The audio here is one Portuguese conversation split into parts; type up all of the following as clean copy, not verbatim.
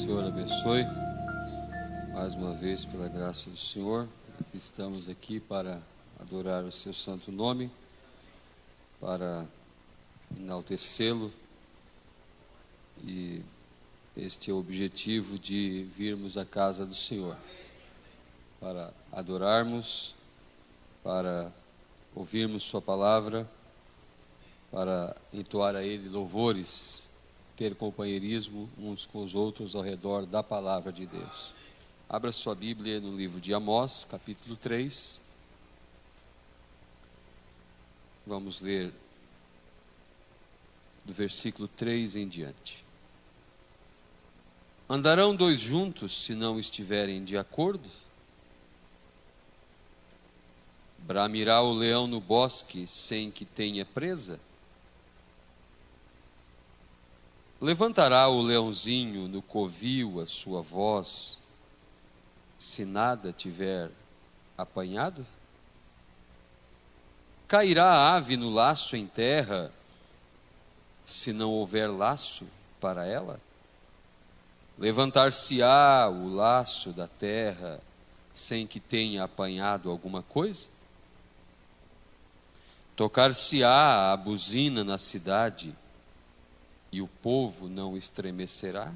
Senhor abençoe mais uma vez pela graça do Senhor. Estamos aqui para adorar o seu santo nome, para enaltecê-lo, e este é o objetivo de virmos à casa do Senhor, para adorarmos, para ouvirmos sua palavra, para entoar a Ele louvores, ter companheirismo uns com os outros ao redor da palavra de Deus. Abra sua Bíblia no livro de Amós, capítulo 3. Vamos ler do versículo 3 em diante. Andarão dois juntos se não estiverem de acordo? Bramirá o leão no bosque sem que tenha presa? Levantará o leãozinho no covil a sua voz, se nada tiver apanhado? Cairá a ave no laço em terra, se não houver laço para ela? Levantar-se-á o laço da terra, sem que tenha apanhado alguma coisa? Tocar-se-á a buzina na cidade, e o povo não estremecerá?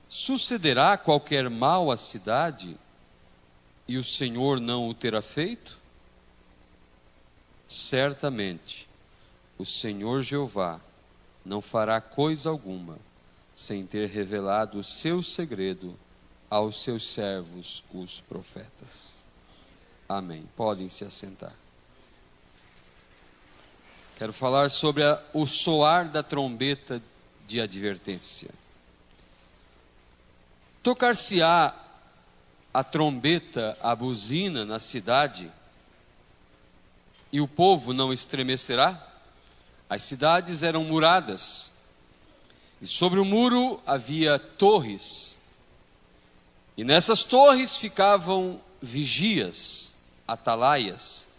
Sucederá qualquer mal à cidade, e o Senhor não o terá feito? Certamente, o Senhor Jeová não fará coisa alguma, sem ter revelado o seu segredo aos seus servos, os profetas. Amém. Podem se assentar. Quero falar sobre o soar da trombeta de advertência. Tocar-se-á a trombeta, a buzina na cidade, e o povo não estremecerá? As cidades eram muradas, e sobre o muro havia torres, e nessas torres ficavam vigias, atalaias.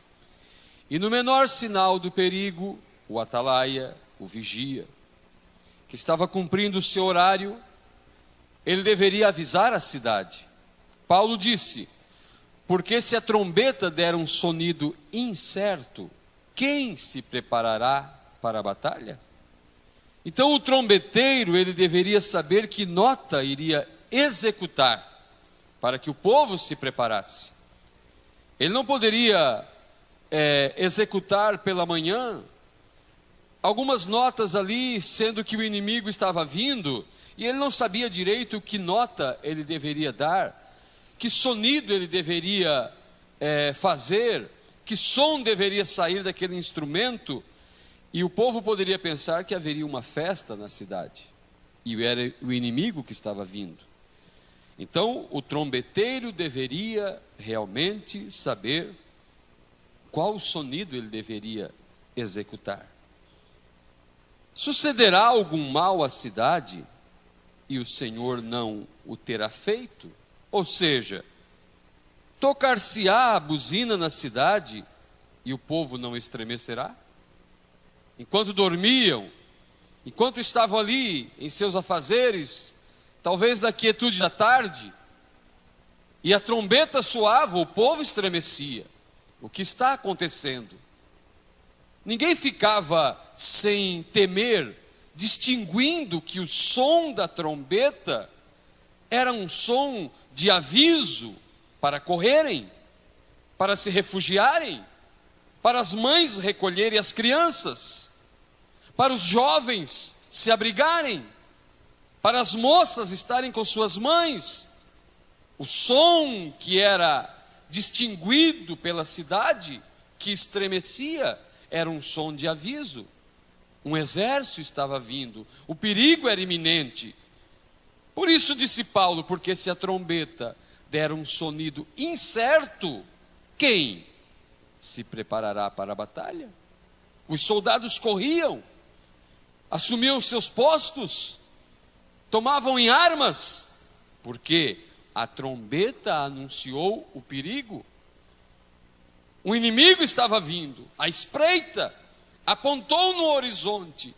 E no menor sinal do perigo, o atalaia, o vigia, que estava cumprindo o seu horário, ele deveria avisar a cidade. Paulo disse: porque se a trombeta der um sonido incerto, quem se preparará para a batalha? Então o trombeteiro, ele deveria saber que nota iria executar, para que o povo se preparasse. Ele não poderia executar pela manhã algumas notas ali, sendo que o inimigo estava vindo, e ele não sabia direito que nota ele deveria dar, que sonido ele deveria fazer, que som deveria sair daquele instrumento, e o povo poderia pensar que haveria uma festa na cidade, e era o inimigo que estava vindo. Então o trombeteiro deveria realmente saber qual sonido ele deveria executar. Sucederá algum mal à cidade, e o Senhor não o terá feito? Ou seja, tocar-se-á a buzina na cidade, e o povo não estremecerá? Enquanto dormiam, enquanto estavam ali em seus afazeres, talvez na quietude da tarde, e a trombeta soava, o povo estremecia. O que está acontecendo? Ninguém ficava sem temer, distinguindo que o som da trombeta era um som de aviso para correrem, para se refugiarem, para as mães recolherem as crianças, para os jovens se abrigarem, para as moças estarem com suas mães. O som que era distinguido pela cidade, que estremecia, era um som de aviso. Um exército estava vindo, o perigo era iminente. Por isso disse Paulo: porque se a trombeta der um sonido incerto, quem se preparará para a batalha? Os soldados corriam, assumiam seus postos, tomavam em armas, porque a trombeta anunciou o perigo. O inimigo estava vindo, à espreita, apontou no horizonte.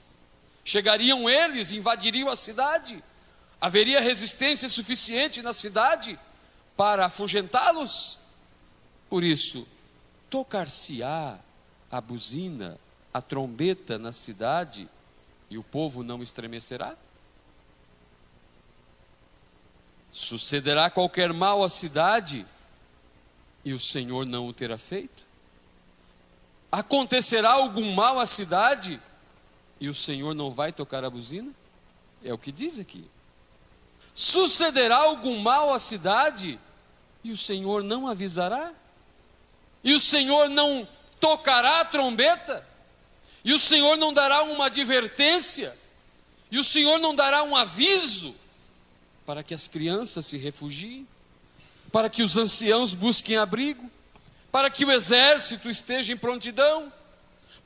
Chegariam eles, invadiriam a cidade. Haveria resistência suficiente na cidade para afugentá-los? Por isso, tocar-se-á a buzina, a trombeta na cidade, e o povo não estremecerá? Sucederá qualquer mal à cidade, e o Senhor não o terá feito? Acontecerá algum mal à cidade, e o Senhor não vai tocar a buzina? É o que diz aqui. Sucederá algum mal à cidade, e o Senhor não avisará? E o Senhor não tocará a trombeta? E o Senhor não dará uma advertência? E o Senhor não dará um aviso para que as crianças se refugiem? Para que os anciãos busquem abrigo? Para que o exército esteja em prontidão?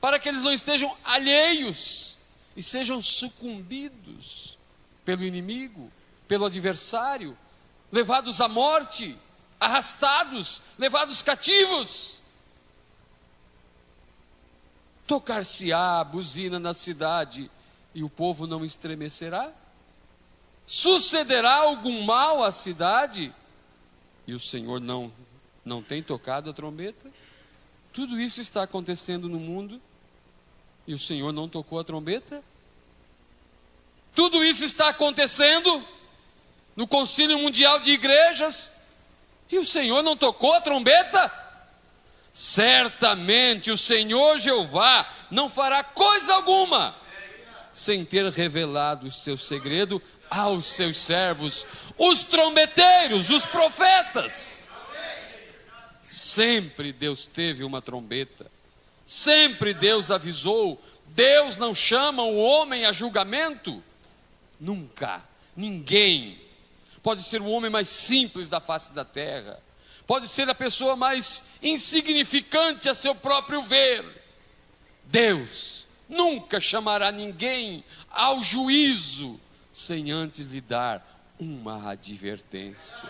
Para que eles não estejam alheios e sejam sucumbidos pelo inimigo, pelo adversário, levados à morte, arrastados, levados cativos? Tocar-se-á a buzina na cidade, e o povo não estremecerá? Sucederá algum mal à cidade, e o Senhor não tem tocado a trombeta? Tudo isso está acontecendo no mundo, e o Senhor não tocou a trombeta? Tudo isso está acontecendo no Concílio Mundial de Igrejas, e o Senhor não tocou a trombeta? Certamente o Senhor Jeová não fará coisa alguma sem ter revelado o seu segredo aos seus servos, os trombeteiros, os profetas. Sempre Deus teve uma trombeta, sempre Deus avisou. Deus não chama o homem a julgamento, nunca. Ninguém, pode ser o homem mais simples da face da terra, pode ser a pessoa mais insignificante a seu próprio ver, Deus nunca chamará ninguém ao juízo sem antes lhe dar uma advertência.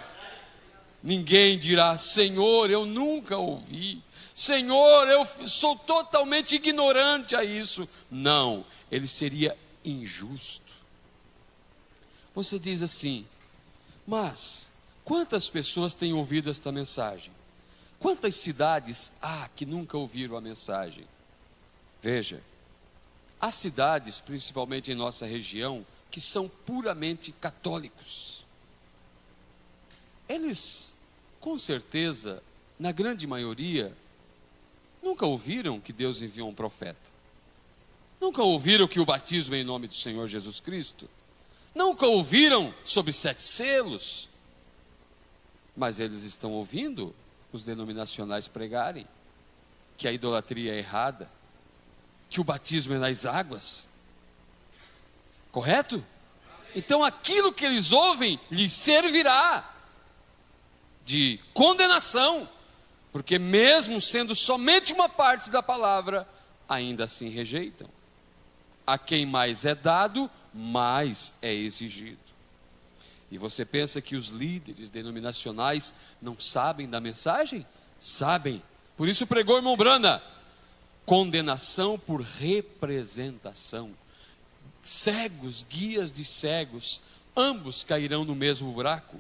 Ninguém dirá: Senhor, eu nunca ouvi, Senhor, eu sou totalmente ignorante a isso. Não, ele seria injusto. Você diz assim: mas quantas pessoas têm ouvido esta mensagem? Quantas cidades há que nunca ouviram a mensagem? Veja, há cidades, principalmente em nossa região, que são puramente católicos. Eles, com certeza, na grande maioria, nunca ouviram que Deus enviou um profeta. Nunca ouviram que o batismo é em nome do Senhor Jesus Cristo. Nunca ouviram sobre 7 selos. Mas eles estão ouvindo os denominacionais pregarem que a idolatria é errada, que o batismo é nas águas. Correto? Então aquilo que eles ouvem lhes servirá de condenação, porque mesmo sendo somente uma parte da palavra, ainda assim rejeitam. A quem mais é dado, mais é exigido. E você pensa que os líderes denominacionais não sabem da mensagem? Sabem. Por isso pregou o irmão Brana: condenação por representação. Cegos, guias de cegos, ambos cairão no mesmo buraco.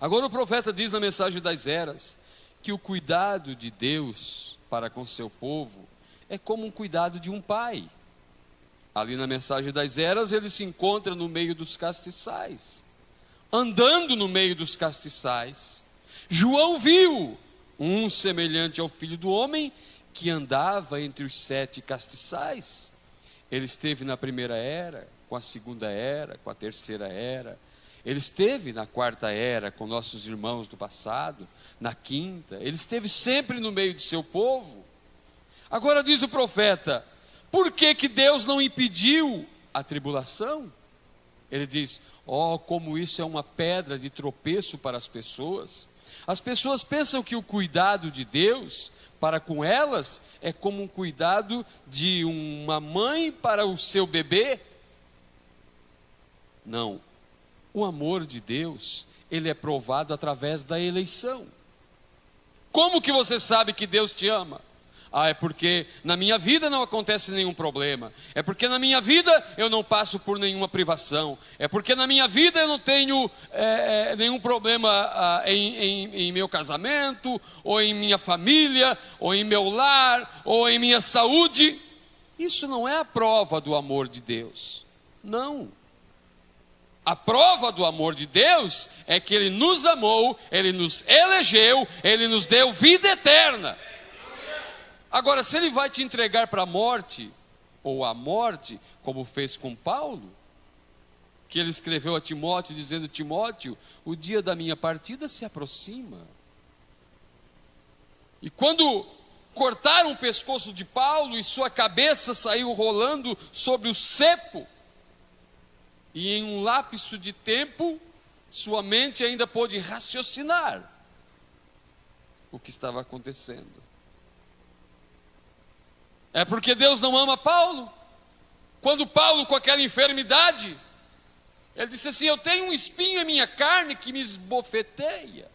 Agora o profeta diz na mensagem das eras que o cuidado de Deus para com seu povo é como um cuidado de um pai. Ali na mensagem das eras ele se encontra no meio dos castiçais, andando no meio dos castiçais. João viu um semelhante ao Filho do Homem que andava entre os 7 castiçais. Ele esteve na primeira era, com a segunda era, com a terceira era. Ele esteve na quarta era com nossos irmãos do passado, na quinta. Ele esteve sempre no meio de seu povo. Agora diz o profeta: por que que Deus não impediu a tribulação? Ele diz: oh, como isso é uma pedra de tropeço para as pessoas. As pessoas pensam que o cuidado de Deus para com elas é como um cuidado de uma mãe para o seu bebê. Não, o amor de Deus, ele é provado através da eleição. Como que você sabe que Deus te ama? Ah, é porque na minha vida não acontece nenhum problema. É porque na minha vida eu não passo por nenhuma privação. É porque na minha vida eu não tenho nenhum problema em meu casamento, ou em minha família, ou em meu lar, ou em minha saúde. Isso não é a prova do amor de Deus. Não. A prova do amor de Deus é que Ele nos amou, Ele nos elegeu, Ele nos deu vida eterna. Agora, se Ele vai te entregar para a morte, ou a morte, como fez com Paulo, que ele escreveu a Timóteo, dizendo: Timóteo, o dia da minha partida se aproxima. E quando cortaram o pescoço de Paulo e sua cabeça saiu rolando sobre o cepo, e em um lapso de tempo, sua mente ainda pôde raciocinar o que estava acontecendo. É porque Deus não ama Paulo? Quando Paulo, com aquela enfermidade, ele disse assim: eu tenho um espinho em minha carne que me esbofeteia.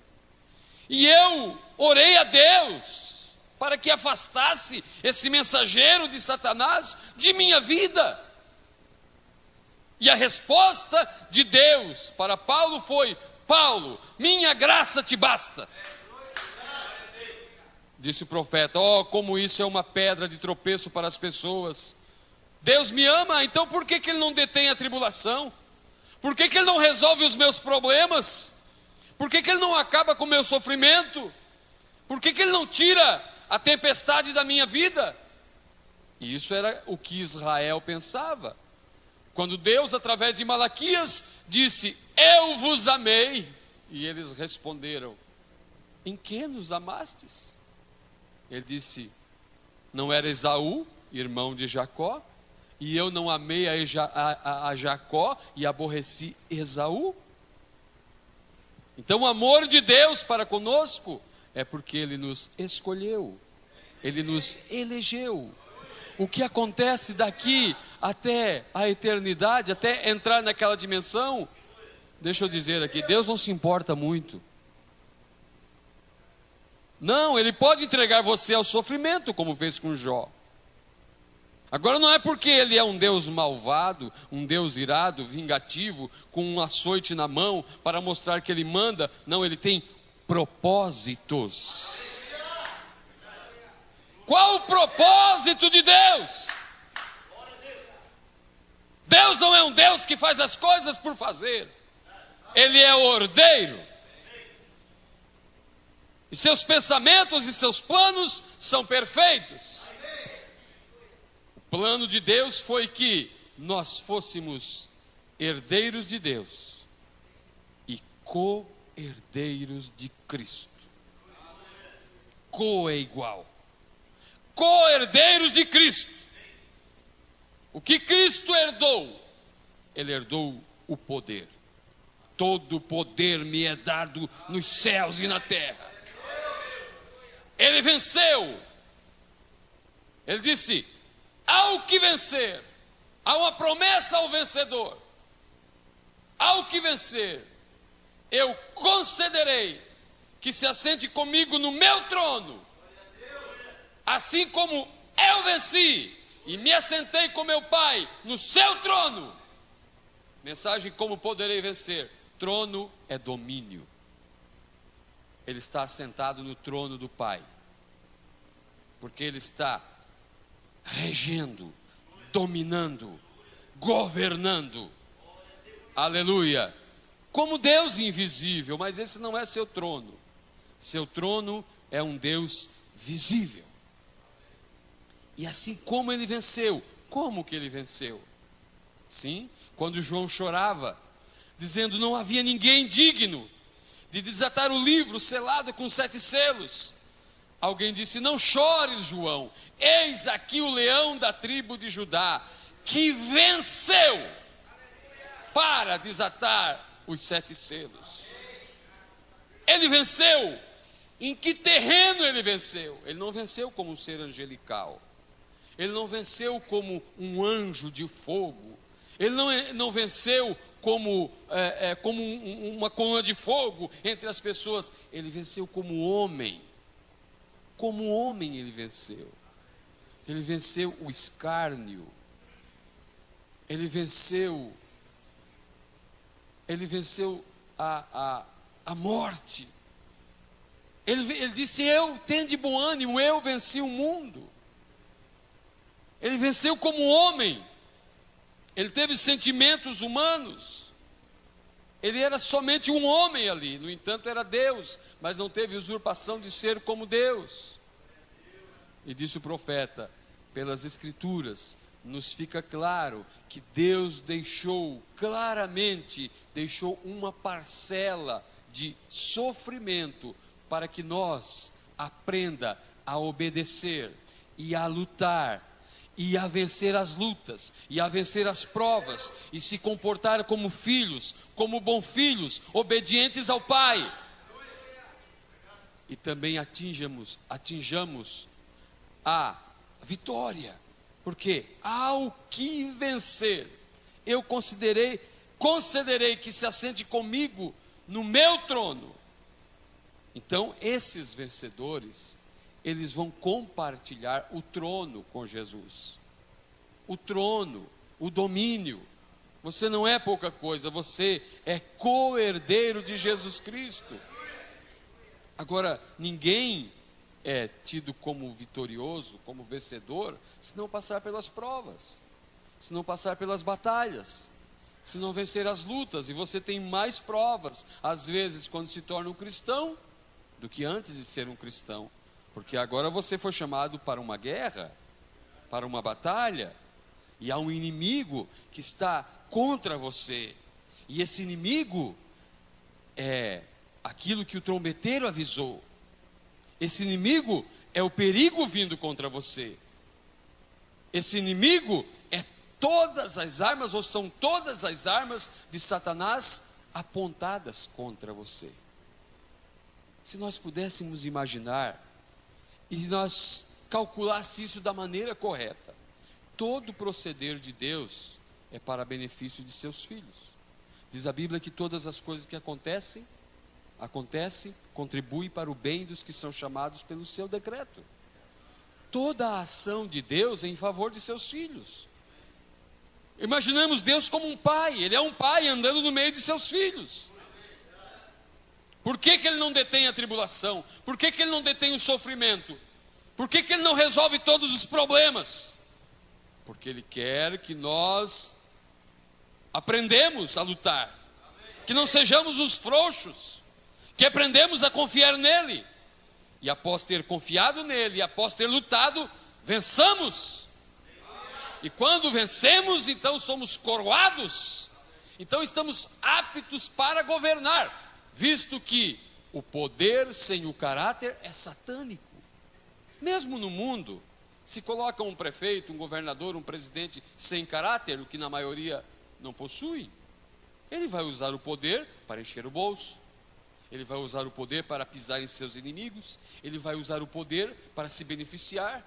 E eu orei a Deus para que afastasse esse mensageiro de Satanás de minha vida. E a resposta de Deus para Paulo foi: Paulo, minha graça te basta. Disse o profeta: oh, como isso é uma pedra de tropeço para as pessoas. Deus me ama, então por que Ele não detém a tribulação? Por que Ele não resolve os meus problemas? Por que Ele não acaba com o meu sofrimento? Por que Ele não tira a tempestade da minha vida? E isso era o que Israel pensava. Quando Deus, através de Malaquias, disse: eu vos amei. E eles responderam: em que nos amastes? Ele disse: não era Esaú, irmão de Jacó, e eu não amei a Jacó e aborreci Esaú? Então o amor de Deus para conosco é porque Ele nos escolheu, Ele nos elegeu. O que acontece daqui até a eternidade, até entrar naquela dimensão, deixa eu dizer aqui, Deus não se importa muito. Não, Ele pode entregar você ao sofrimento, como fez com Jó. Agora não é porque Ele é um Deus malvado, um Deus irado, vingativo, com um açoite na mão, para mostrar que Ele manda. Não, Ele tem propósitos. Qual o propósito de Deus? Deus não é um Deus que faz as coisas por fazer. Ele é ordeiro. E seus pensamentos e seus planos são perfeitos. O plano de Deus foi que nós fôssemos herdeiros de Deus e co-herdeiros de Cristo. Co é igual. Co-herdeiros de Cristo. O que Cristo herdou? Ele herdou o poder. Todo poder me é dado nos céus e na terra. Ele venceu. Ele disse: ao que vencer, há uma promessa ao vencedor. Ao que vencer, eu concederei que se assente comigo no meu trono, assim como eu venci e me assentei com meu Pai no seu trono. Mensagem: como poderei vencer? Trono é domínio. Ele está assentado no trono do Pai, porque Ele está regendo, dominando, governando. Aleluia. Como Deus invisível, mas esse não é seu trono. Seu trono é um Deus visível. E assim como Ele venceu, como que Ele venceu? Sim, quando João chorava, dizendo: não havia ninguém digno de desatar o livro selado com 7 selos. Alguém disse: não chores, João, eis aqui o leão da tribo de Judá, que venceu para desatar os 7 selos. Ele venceu. Em que terreno ele venceu? Ele não venceu como um ser angelical. Ele não venceu como um anjo de fogo. Ele não venceu como uma coluna de fogo entre as pessoas. Ele venceu como homem. Como homem ele venceu. Ele venceu o escárnio. Ele venceu a morte. Ele disse: eu tenho de bom ânimo, eu venci o mundo. Ele venceu como homem. Ele teve sentimentos humanos. Ele era somente um homem ali, no entanto era Deus, mas não teve usurpação de ser como Deus. E disse o profeta: pelas Escrituras nos fica claro que Deus deixou uma parcela de sofrimento para que nós aprenda a obedecer e a lutar e a vencer as lutas e a vencer as provas e se comportar como filhos, como bons filhos, obedientes ao Pai. E também atinjamos a vitória, porque ao que vencer, eu concederei que se assente comigo no meu trono. Então esses vencedores, eles vão compartilhar o trono com Jesus. O trono, o domínio. Você não é pouca coisa, você é co-herdeiro de Jesus Cristo. Agora, ninguém é tido como vitorioso, como vencedor, se não passar pelas provas, se não passar pelas batalhas, se não vencer as lutas. E você tem mais provas, às vezes, quando se torna um cristão, do que antes de ser um cristão. Porque agora você foi chamado para uma guerra, para uma batalha, e há um inimigo que está contra você. E esse inimigo é aquilo que o trombeteiro avisou. Esse inimigo é o perigo vindo contra você. Esse inimigo é todas as armas, ou são todas as armas de Satanás apontadas contra você. Se nós pudéssemos imaginar e nós calculássemos isso da maneira correta, todo o proceder de Deus é para benefício de seus filhos. Diz a Bíblia que todas as coisas que acontecem, contribui para o bem dos que são chamados pelo seu decreto. Toda a ação de Deus é em favor de seus filhos. Imaginamos Deus como um pai. Ele é um pai andando no meio de seus filhos. Por que Ele não detém a tribulação? Por que Ele não detém o sofrimento? Por que Ele não resolve todos os problemas? Porque Ele quer que nós aprendemos a lutar, que não sejamos os frouxos, que aprendemos a confiar nele, e após ter confiado nele, e após ter lutado, vençamos. E quando vencemos, então somos coroados, então estamos aptos para governar, visto que o poder sem o caráter é satânico. Mesmo no mundo, se coloca um prefeito, um governador, um presidente sem caráter, o que na maioria não possui, ele vai usar o poder para encher o bolso. Ele vai usar o poder para pisar em seus inimigos. Ele vai usar o poder para se beneficiar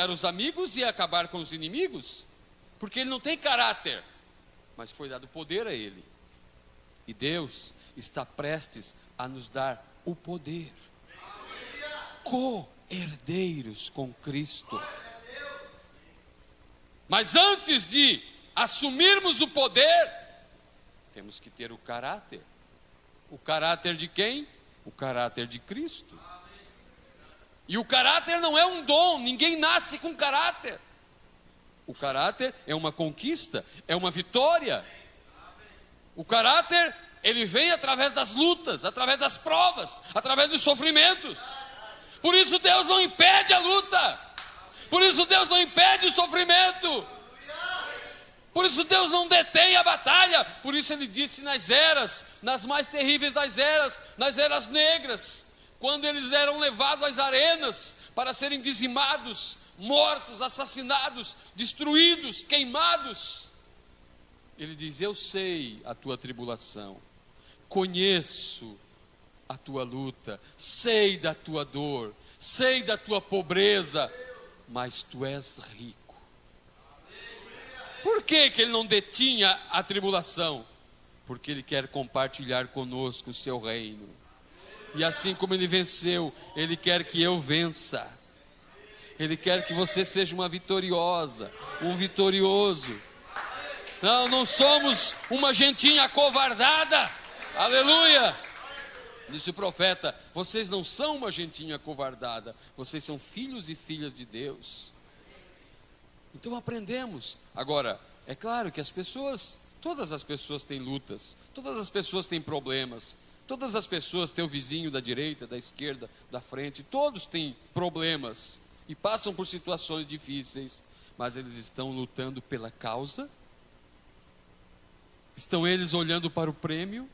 os amigos e acabar com os inimigos, porque ele não tem caráter, mas foi dado poder a ele. E Deus está prestes a nos dar o poder, co-herdeiros com Cristo. Mas antes de assumirmos o poder, temos que ter o caráter. O caráter de quem? O caráter de Cristo. E o caráter não é um dom, ninguém nasce com caráter. O caráter é uma conquista, é uma vitória. O caráter, ele vem através das lutas, através das provas, através dos sofrimentos. Por isso Deus não impede a luta. Por isso Deus não impede o sofrimento. Por isso Deus não detém a batalha. Por isso Ele disse nas eras, nas mais terríveis das eras, nas eras negras, quando eles eram levados às arenas para serem dizimados, mortos, assassinados, destruídos, queimados, Ele diz: eu sei a tua tribulação, conheço a tua luta, sei da tua dor, sei da tua pobreza, mas tu és rico. Por que Ele não detinha a tribulação? Porque Ele quer compartilhar conosco o seu reino. E assim como Ele venceu, Ele quer que eu vença. Ele quer que você seja uma vitoriosa, um vitorioso. Não, não somos uma gentinha acovardada. Aleluia! Disse o profeta: vocês não são uma gentinha acovardada, vocês são filhos e filhas de Deus. Então aprendemos. Agora, é claro que todas as pessoas têm lutas, todas as pessoas têm problemas, todas as pessoas têm o vizinho da direita, da esquerda, da frente, todos têm problemas e passam por situações difíceis, mas eles estão lutando pela causa. Estão eles olhando para o prêmio?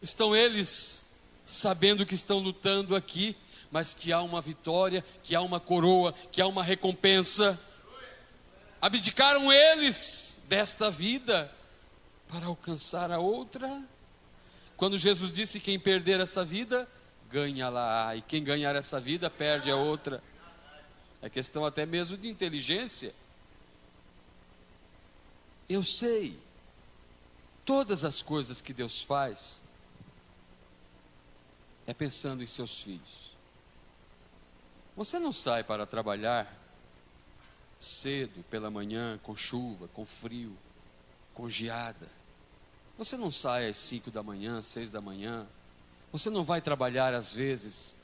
Estão eles sabendo que estão lutando aqui, mas que há uma vitória, que há uma coroa, que há uma recompensa? Abdicaram eles desta vida para alcançar a outra? Quando Jesus disse: quem perder essa vida, ganha-la, e quem ganhar essa vida, perde a outra. É questão até mesmo de inteligência. Eu sei, todas as coisas que Deus faz é pensando em seus filhos. Você não sai para trabalhar cedo pela manhã, com chuva, com frio, com geada. Você não sai às 5 da manhã, 6 da manhã. Você não vai trabalhar às vezes,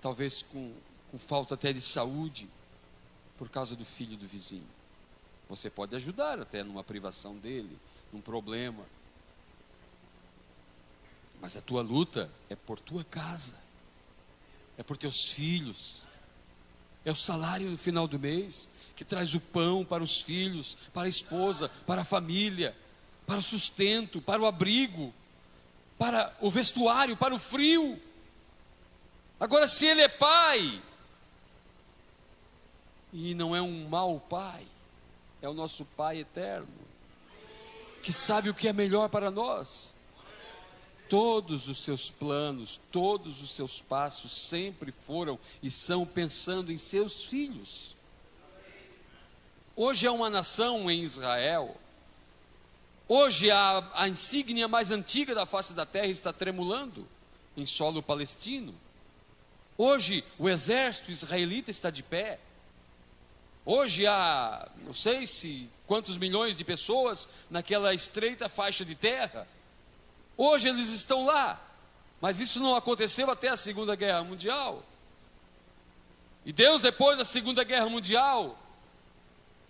talvez com falta até de saúde, por causa do filho do vizinho. Você pode ajudar até numa privação dele, num problema. Mas a tua luta é por tua casa, é por teus filhos, é o salário no final do mês, que traz o pão para os filhos, para a esposa, para a família, para o sustento, para o abrigo, para o vestuário, para o frio. Agora, se ele é pai, e não é um mau pai, é o nosso Pai eterno, que sabe o que é melhor para nós. Todos os seus planos, todos os seus passos sempre foram e são pensando em seus filhos. Hoje é uma nação em Israel. Hoje a insígnia mais antiga da face da terra está tremulando em solo palestino. Hoje o exército israelita está de pé. Hoje há, não sei se quantos milhões de pessoas naquela estreita faixa de terra. Hoje eles estão lá, mas isso não aconteceu até a Segunda Guerra Mundial. E Deus, depois da Segunda Guerra Mundial,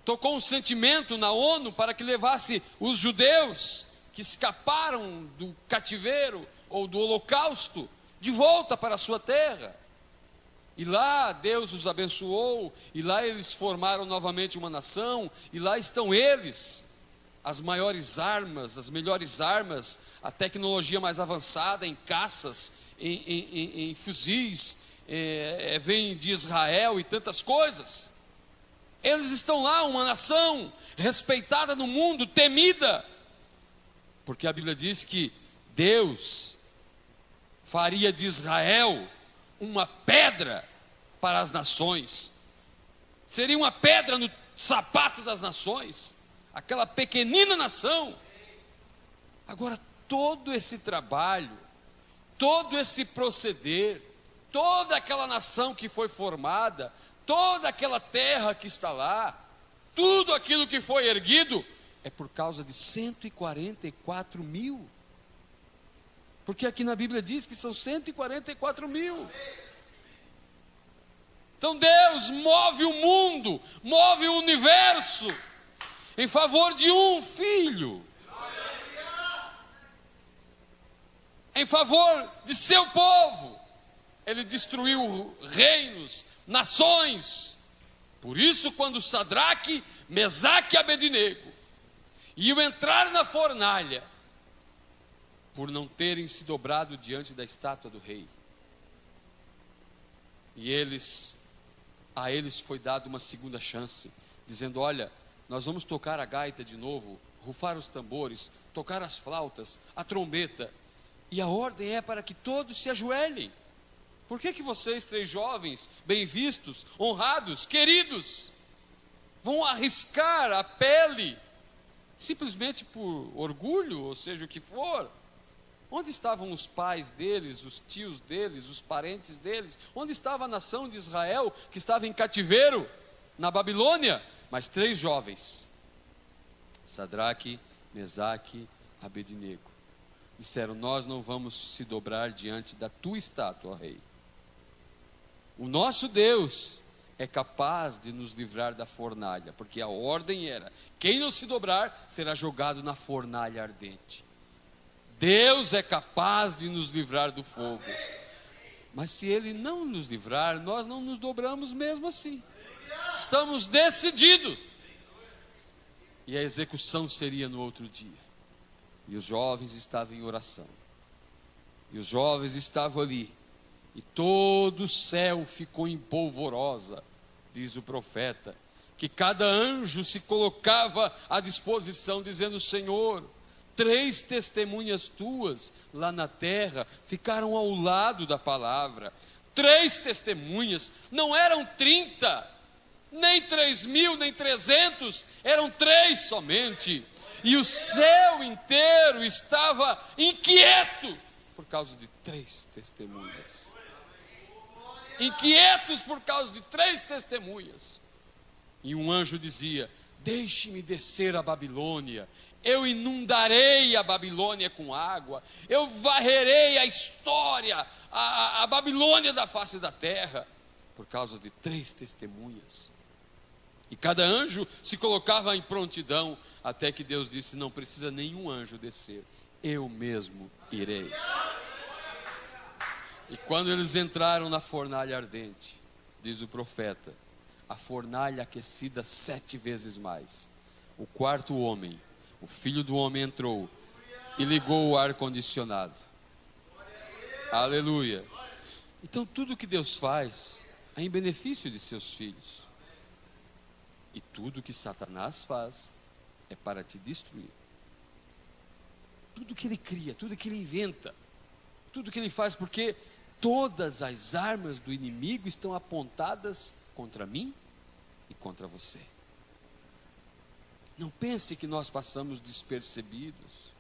tocou um sentimento na ONU para que levasse os judeus que escaparam do cativeiro ou do holocausto de volta para a sua terra. E lá Deus os abençoou, e lá eles formaram novamente uma nação, e lá estão eles, as maiores armas, as melhores armas, a tecnologia mais avançada em caças, em fuzis, vem de Israel e tantas coisas. Eles estão lá, uma nação respeitada no mundo, temida, porque a Bíblia diz que Deus faria de Israel uma pedra para as nações. Seria uma pedra no sapato das nações, aquela pequenina nação. Agora, todo esse trabalho, todo esse proceder, toda aquela nação que foi formada, toda aquela terra que está lá, tudo aquilo que foi erguido, é por causa de 144 mil. Porque aqui na Bíblia diz que são 144 mil. Então Deus move o mundo, move o universo, em favor de um filho, em favor de seu povo. Ele destruiu reinos, nações. Por isso, quando Sadraque, Mesaque e Abednego iam entrar na fornalha, por não terem se dobrado diante da estátua do rei, e a eles foi dada uma segunda chance, dizendo: olha, nós vamos tocar a gaita de novo, rufar os tambores, tocar as flautas, a trombeta, e a ordem é para que todos se ajoelhem. Por que vocês, 3 jovens, bem vistos, honrados, queridos, vão arriscar a pele, simplesmente por orgulho, ou seja, o que for? Onde estavam os pais deles, os tios deles, os parentes deles? Onde estava a nação de Israel que estava em cativeiro na Babilônia? Mas 3 jovens, Sadraque, Mesaque, Abednego, disseram: nós não vamos se dobrar diante da tua estátua, ó rei. O nosso Deus é capaz de nos livrar da fornalha, porque a ordem era: quem não se dobrar será jogado na fornalha ardente. Deus é capaz de nos livrar do fogo, mas se Ele não nos livrar, nós não nos dobramos mesmo assim. Estamos decididos. E a execução seria no outro dia. E os jovens estavam em oração. E os jovens estavam ali. E todo o céu ficou em polvorosa, diz o profeta, que cada anjo se colocava à disposição, dizendo: Senhor, 3 testemunhas tuas lá na terra ficaram ao lado da palavra. 3 testemunhas, não eram 30, nem 3.000, nem 300, eram 3 somente. E o céu inteiro estava inquieto por causa de 3 testemunhas. Inquietos por causa de 3 testemunhas. E um anjo dizia: deixe-me descer a Babilônia, eu inundarei a Babilônia com água, eu varrerei a história, a Babilônia da face da terra, por causa de 3 testemunhas. E cada anjo se colocava em prontidão, até que Deus disse: não precisa nenhum anjo descer, eu mesmo irei. E quando eles entraram na fornalha ardente, diz o profeta, a fornalha aquecida 7 vezes mais, o 4º homem, o filho do homem, entrou e ligou o ar-condicionado. Aleluia. Então tudo que Deus faz é em benefício de seus filhos. E tudo que Satanás faz é para te destruir. Tudo que ele cria, tudo que ele inventa, tudo que ele faz, porque todas as armas do inimigo estão apontadas contra mim e contra você. Não pense que nós passamos despercebidos.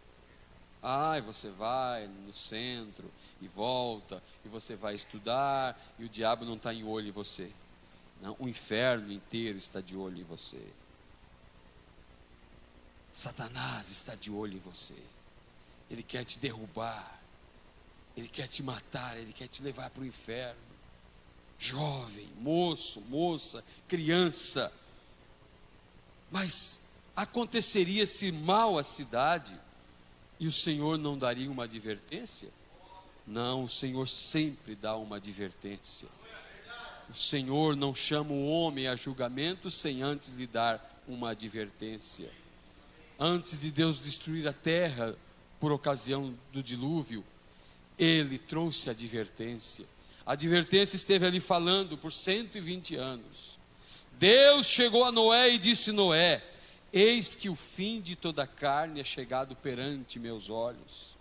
Você vai no centro e volta, e você vai estudar, e o diabo não está em olho em você. Não, o inferno inteiro está de olho em você. Satanás está de olho em você. Ele quer te derrubar, ele quer te matar, ele quer te levar para o inferno. Jovem, moço, moça, criança. Mas aconteceria-se mal à cidade e o Senhor não daria uma advertência? Não, o Senhor sempre dá uma advertência. O Senhor não chama o homem a julgamento sem antes lhe dar uma advertência. Antes de Deus destruir a terra por ocasião do dilúvio, Ele trouxe a advertência. A advertência esteve ali falando por 120 anos. Deus chegou a Noé e disse: Noé, eis que o fim de toda a carne é chegado perante meus olhos.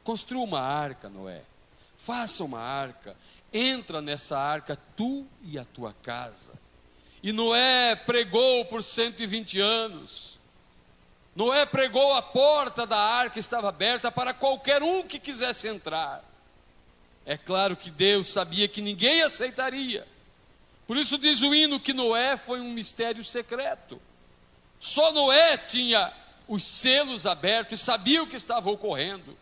Construa uma arca, Noé. Faça uma arca. Entra nessa arca tu e a tua casa. E Noé pregou por 120 anos. Noé pregou, a porta da arca estava aberta para qualquer um que quisesse entrar. É claro que Deus sabia que ninguém aceitaria. Por isso diz o hino que Noé foi um mistério secreto. Só Noé tinha os selos abertos e sabia o que estava ocorrendo.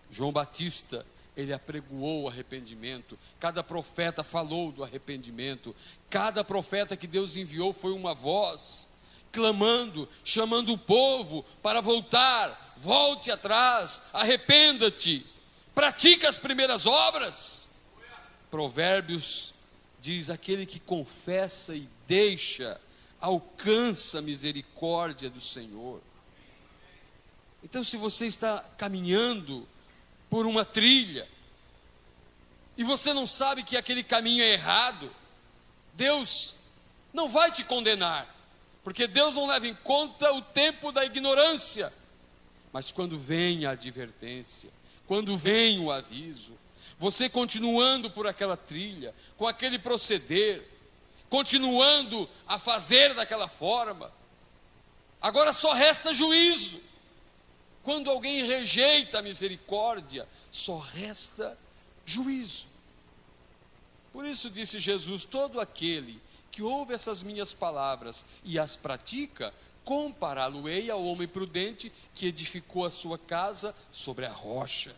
João Batista, ele apregoou o arrependimento. Cada profeta falou do arrependimento. Cada profeta que Deus enviou foi uma voz, clamando, chamando o povo para voltar. Volte atrás, arrependa-te, pratica as primeiras obras. Provérbios diz: aquele que confessa e deixa, alcança a misericórdia do Senhor. Então, se você está caminhando por uma trilha e você não sabe que aquele caminho é errado, Deus não vai te condenar, porque Deus não leva em conta o tempo da ignorância. Mas quando vem a advertência, quando vem o aviso, você continuando por aquela trilha, com aquele proceder, continuando a fazer daquela forma, agora só resta juízo. Quando alguém rejeita a misericórdia, só resta juízo. Por isso disse Jesus: todo aquele que ouve essas minhas palavras e as pratica, compará-lo-ei ao homem prudente que edificou a sua casa sobre a rocha.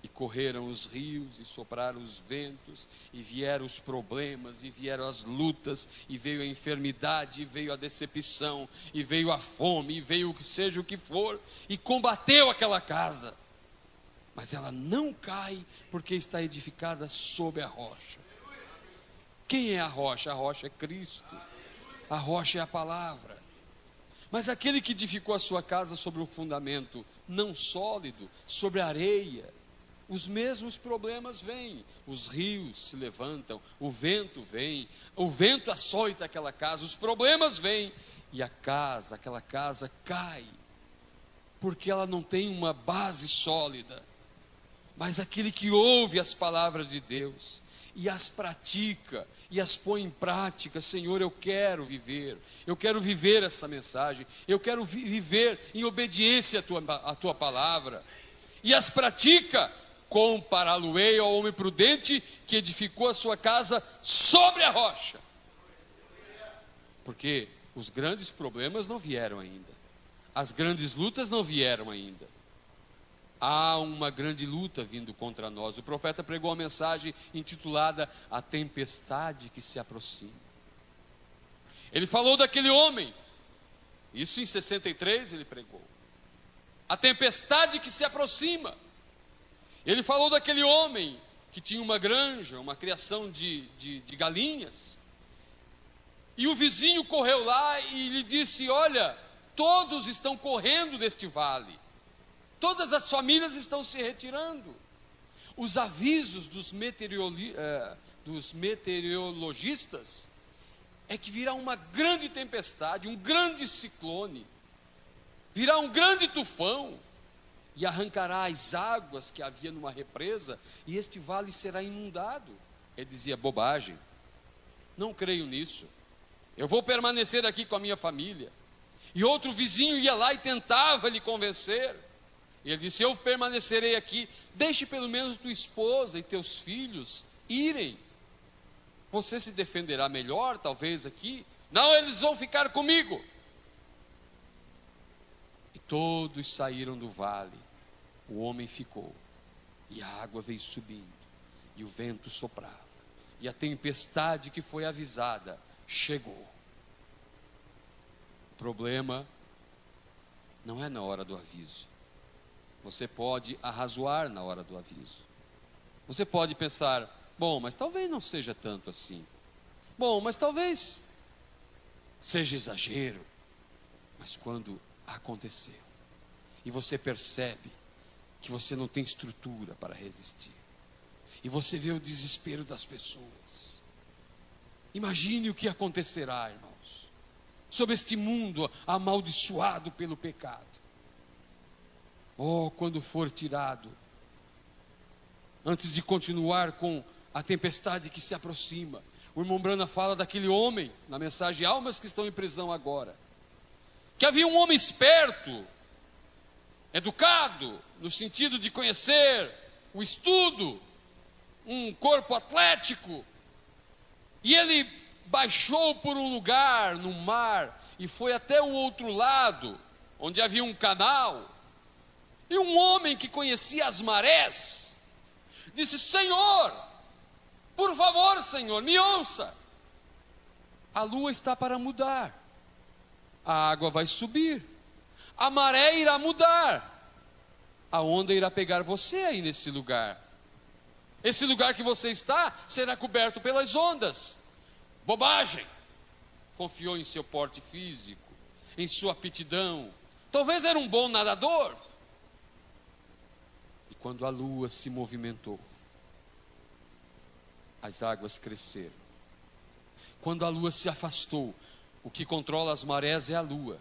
E correram os rios, e sopraram os ventos, e vieram os problemas, e vieram as lutas, e veio a enfermidade, e veio a decepção, e veio a fome, e veio seja o que for, e combateu aquela casa. Mas ela não cai, porque está edificada sobre a rocha. Quem é a rocha? A rocha é Cristo. A rocha é a palavra. Mas aquele que edificou a sua casa sobre um fundamento não sólido, sobre areia, os mesmos problemas vêm, os rios se levantam, o vento vem, o vento açoita aquela casa, os problemas vêm, e aquela casa cai, porque ela não tem uma base sólida. Mas aquele que ouve as palavras de Deus, e as pratica, e as põe em prática: Senhor, eu quero viver essa mensagem, eu quero viver em obediência à tua palavra, e as pratica, compará-lo-ei ao homem prudente que edificou a sua casa sobre a rocha. Porque os grandes problemas não vieram ainda, as grandes lutas não vieram ainda. Há uma grande luta vindo contra nós. O profeta pregou uma mensagem intitulada A Tempestade que se Aproxima. Ele falou daquele homem, isso em 63 ele pregou, a tempestade que se aproxima. Ele falou daquele homem que tinha uma granja, uma criação de galinhas, e o vizinho correu lá e lhe disse: olha, todos estão correndo deste vale, todas as famílias estão se retirando. Os avisos dos meteorologistas é que virá uma grande tempestade, um grande ciclone, virá um grande tufão, e arrancará as águas que havia numa represa, e este vale será inundado. Ele dizia: bobagem, não creio nisso, eu vou permanecer aqui com a minha família. E outro vizinho ia lá e tentava lhe convencer, e ele disse: eu permanecerei aqui, deixe pelo menos tua esposa e teus filhos irem, você se defenderá melhor talvez aqui. Não, eles vão ficar comigo. E todos saíram do vale, o homem ficou, e a água veio subindo, e o vento soprava, e a tempestade que foi avisada chegou. O problema não é na hora do aviso. Você pode arrazoar na hora do aviso. Você pode pensar: bom, mas talvez não seja tanto assim. Bom, mas talvez seja exagero. Mas quando aconteceu, e você percebe que você não tem estrutura para resistir, e você vê o desespero das pessoas, imagine o que acontecerá, irmãos, sobre este mundo amaldiçoado pelo pecado. Oh, quando for tirado, antes de continuar com a tempestade que se aproxima, o irmão Brana fala daquele homem, na mensagem Almas que estão em prisão agora, que havia um homem esperto, educado, no sentido de conhecer o estudo, um corpo atlético, e ele baixou por um lugar no mar, e foi até o outro lado, onde havia um canal, e um homem que conhecia as marés, disse: Senhor, por favor, Senhor, me ouça, a lua está para mudar, a água vai subir, a maré irá mudar, a onda irá pegar você aí nesse lugar, esse lugar que você está será coberto pelas ondas. Bobagem. Confiou em seu porte físico, em sua aptidão, talvez era um bom nadador. E quando a lua se movimentou, as águas cresceram. Quando a lua se afastou, o que controla as marés é a lua,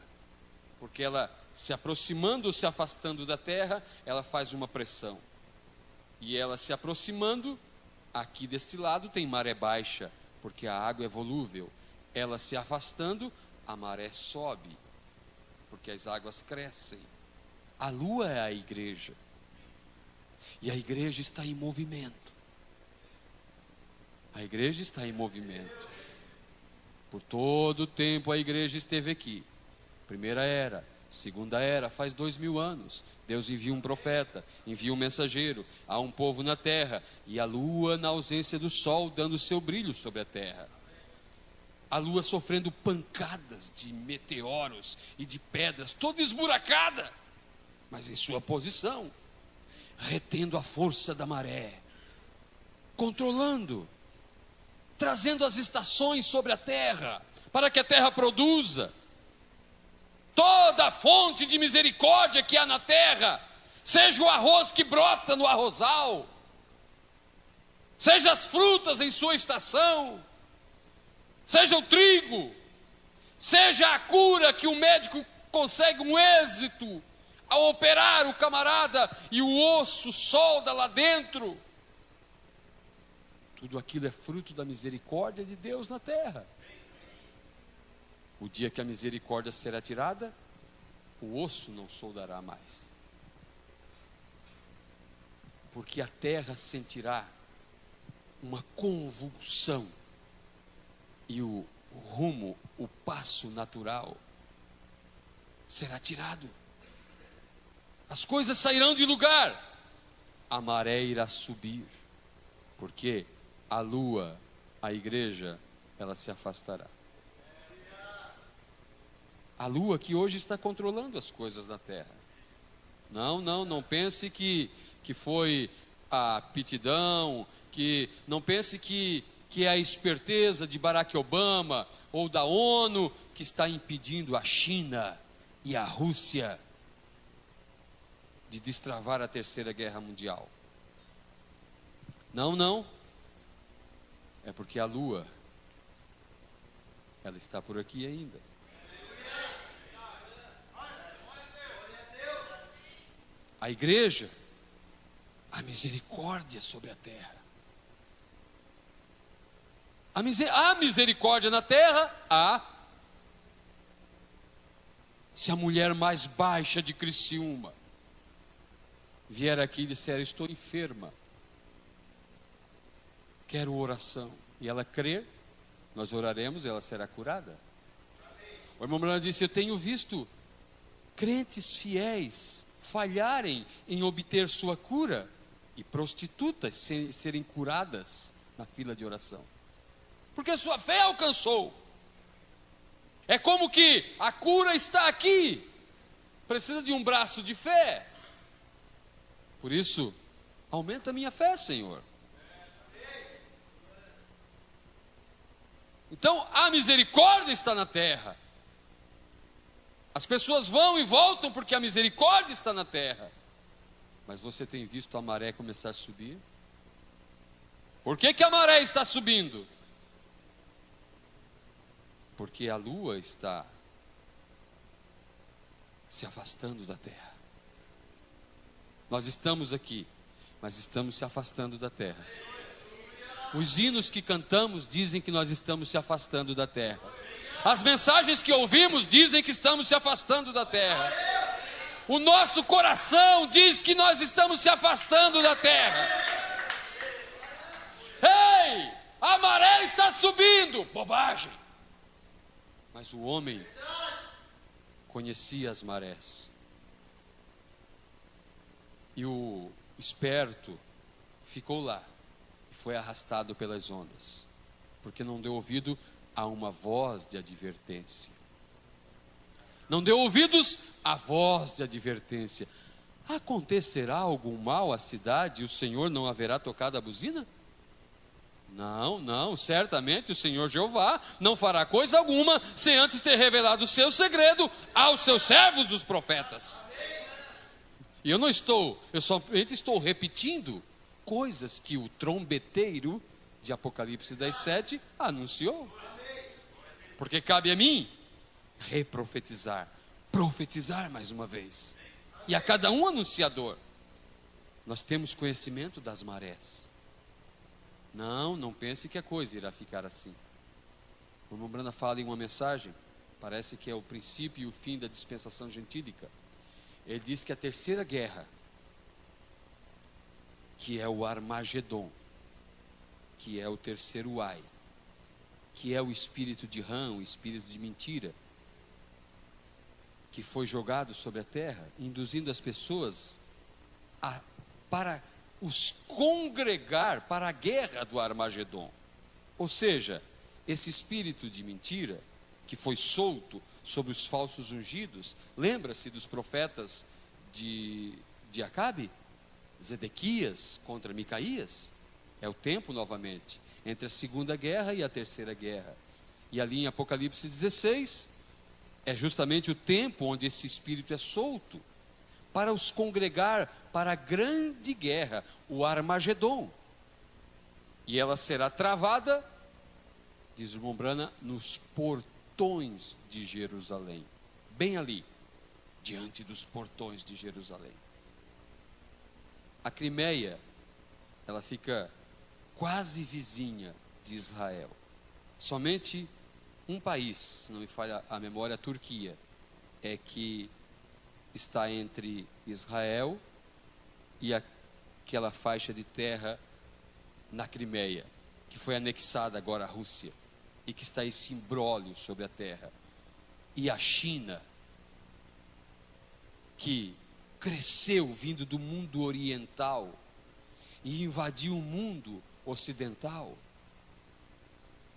porque ela se aproximando ou se afastando da terra, ela faz uma pressão, e ela se aproximando, aqui deste lado tem maré baixa, porque a água é volúvel. Ela se afastando, a maré sobe, porque as águas crescem. A lua é a igreja. E a igreja está em movimento. A igreja está em movimento. Por todo o tempo a igreja esteve aqui. Primeira era, segunda era, faz 2000 anos. Deus envia um profeta, envia um mensageiro. Há um povo na terra. E a lua na ausência do sol, dando seu brilho sobre a terra. A lua sofrendo pancadas de meteoros e de pedras, toda esburacada, mas em sua posição, retendo a força da maré, controlando, trazendo as estações sobre a terra, para que a terra produza. Toda a fonte de misericórdia que há na terra, seja o arroz que brota no arrozal, seja as frutas em sua estação, seja o trigo, seja a cura que o médico consegue um êxito ao operar o camarada e o osso solda lá dentro. Tudo aquilo é fruto da misericórdia de Deus na terra. O dia que a misericórdia será tirada, o osso não soldará mais. Porque a terra sentirá uma convulsão. E o rumo, o passo natural será tirado. As coisas sairão de lugar. A maré irá subir. Porque a lua, a igreja, ela se afastará. A lua que hoje está controlando as coisas da terra. Não pense que foi a aptidão, não pense que é a esperteza de Barack Obama ou da ONU que está impedindo a China e a Rússia de destravar a terceira guerra mundial. Não. É porque a lua, ela está por aqui ainda. A igreja, a misericórdia sobre a terra. Há misericórdia na terra? Há. Se a mulher mais baixa de Criciúma vier aqui e disser: estou enferma, quero oração, e ela crer, nós oraremos e ela será curada. O irmão Branham disse: eu tenho visto crentes fiéis falharem em obter sua cura e prostitutas serem curadas na fila de oração. Porque sua fé alcançou. É como que a cura está aqui. Precisa de um braço de fé. Por isso, aumenta a minha fé, Senhor. Então, a misericórdia está na terra. As pessoas vão e voltam porque a misericórdia está na terra. Mas você tem visto a maré começar a subir? Por que a maré está subindo? Porque a lua está se afastando da terra. Nós estamos aqui, mas estamos se afastando da terra. Os hinos que cantamos dizem que nós estamos se afastando da terra. As mensagens que ouvimos dizem que estamos se afastando da terra. O nosso coração diz que nós estamos se afastando da terra. Ei, a maré está subindo. Bobagem. Mas o homem conhecia as marés. E o esperto ficou lá e foi arrastado pelas ondas, porque não deu ouvido a uma voz de advertência. Não deu ouvidos à voz de advertência. Acontecerá algum mal à cidade e o Senhor não haverá tocado a buzina? Não, certamente o Senhor Jeová não fará coisa alguma sem antes ter revelado o seu segredo aos seus servos, os profetas. E eu somente estou repetindo coisas que o trombeteiro de Apocalipse 10:7 anunciou. Porque cabe a mim reprofetizar, profetizar mais uma vez. E a cada um anunciador. Nós temos conhecimento das marés. Não pense que a coisa irá ficar assim. O irmão Branda fala em uma mensagem, parece que é o princípio e o fim da dispensação gentílica. Ele diz que a terceira guerra, que é o Armagedon, que é o terceiro ai, que é o espírito de Rã, o espírito de mentira, que foi jogado sobre a terra, induzindo as pessoas para os congregar para a guerra do Armagedon. Ou seja, esse espírito de mentira que foi solto sobre os falsos ungidos, lembra-se dos profetas de Acabe? Zedequias contra Micaías? É o tempo novamente, entre a segunda guerra e a terceira guerra. E ali em Apocalipse 16, é justamente o tempo onde esse espírito é solto, para os congregar para a grande guerra, o Armagedon. E ela será travada, diz o irmão Brana, nos portões de Jerusalém. Bem ali, diante dos portões de Jerusalém. A Crimeia, ela fica quase vizinha de Israel. Somente um país, se não me falha a memória, a Turquia, é que está entre Israel e aquela faixa de terra na Crimeia, que foi anexada agora à Rússia, e que está esse imbróglio sobre a terra. E a China, que cresceu vindo do mundo oriental e invadiu o mundo ocidental,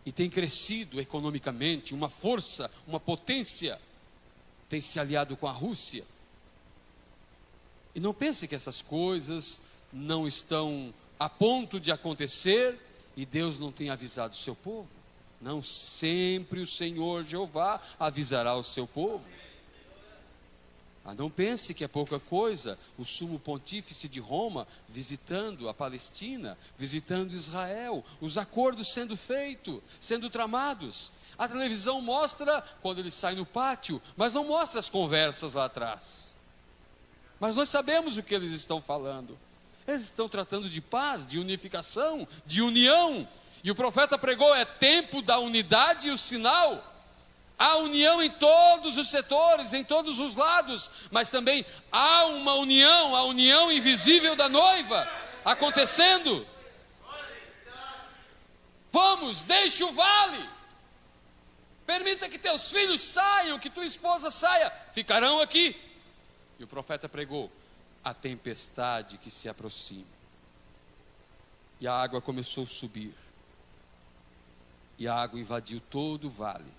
e tem crescido economicamente, uma força, uma potência, tem se aliado com a Rússia. E não pense que essas coisas não estão a ponto de acontecer e Deus não tem avisado o seu povo. Não, sempre o Senhor Jeová avisará o seu povo. Não pense que é pouca coisa o sumo pontífice de Roma visitando a Palestina, visitando Israel, os acordos sendo feitos, sendo tramados. A televisão mostra quando ele sai no pátio, mas não mostra as conversas lá atrás. Mas nós sabemos o que eles estão falando. Eles estão tratando de paz, de unificação, de união. E o profeta pregou, é tempo da unidade e o sinal. Há união em todos os setores, em todos os lados, mas também há uma união, a união invisível da noiva acontecendo. Vamos, deixe o vale. Permita que teus filhos saiam, que tua esposa saia. Ficarão aqui. E o profeta pregou, a tempestade que se aproxima. E a água começou a subir. E a água invadiu todo o vale,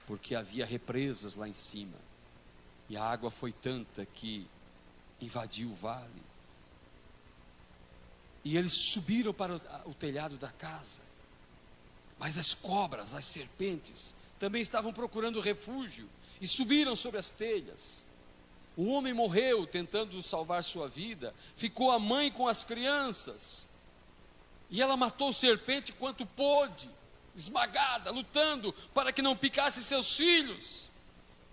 porque havia represas lá em cima. E a água foi tanta que invadiu o vale. E eles subiram para o telhado da casa. Mas as cobras, as serpentes, também estavam procurando refúgio e subiram sobre as telhas. O homem morreu tentando salvar sua vida. Ficou a mãe com as crianças. E ela matou serpente quanto pôde, esmagada, lutando para que não picasse seus filhos.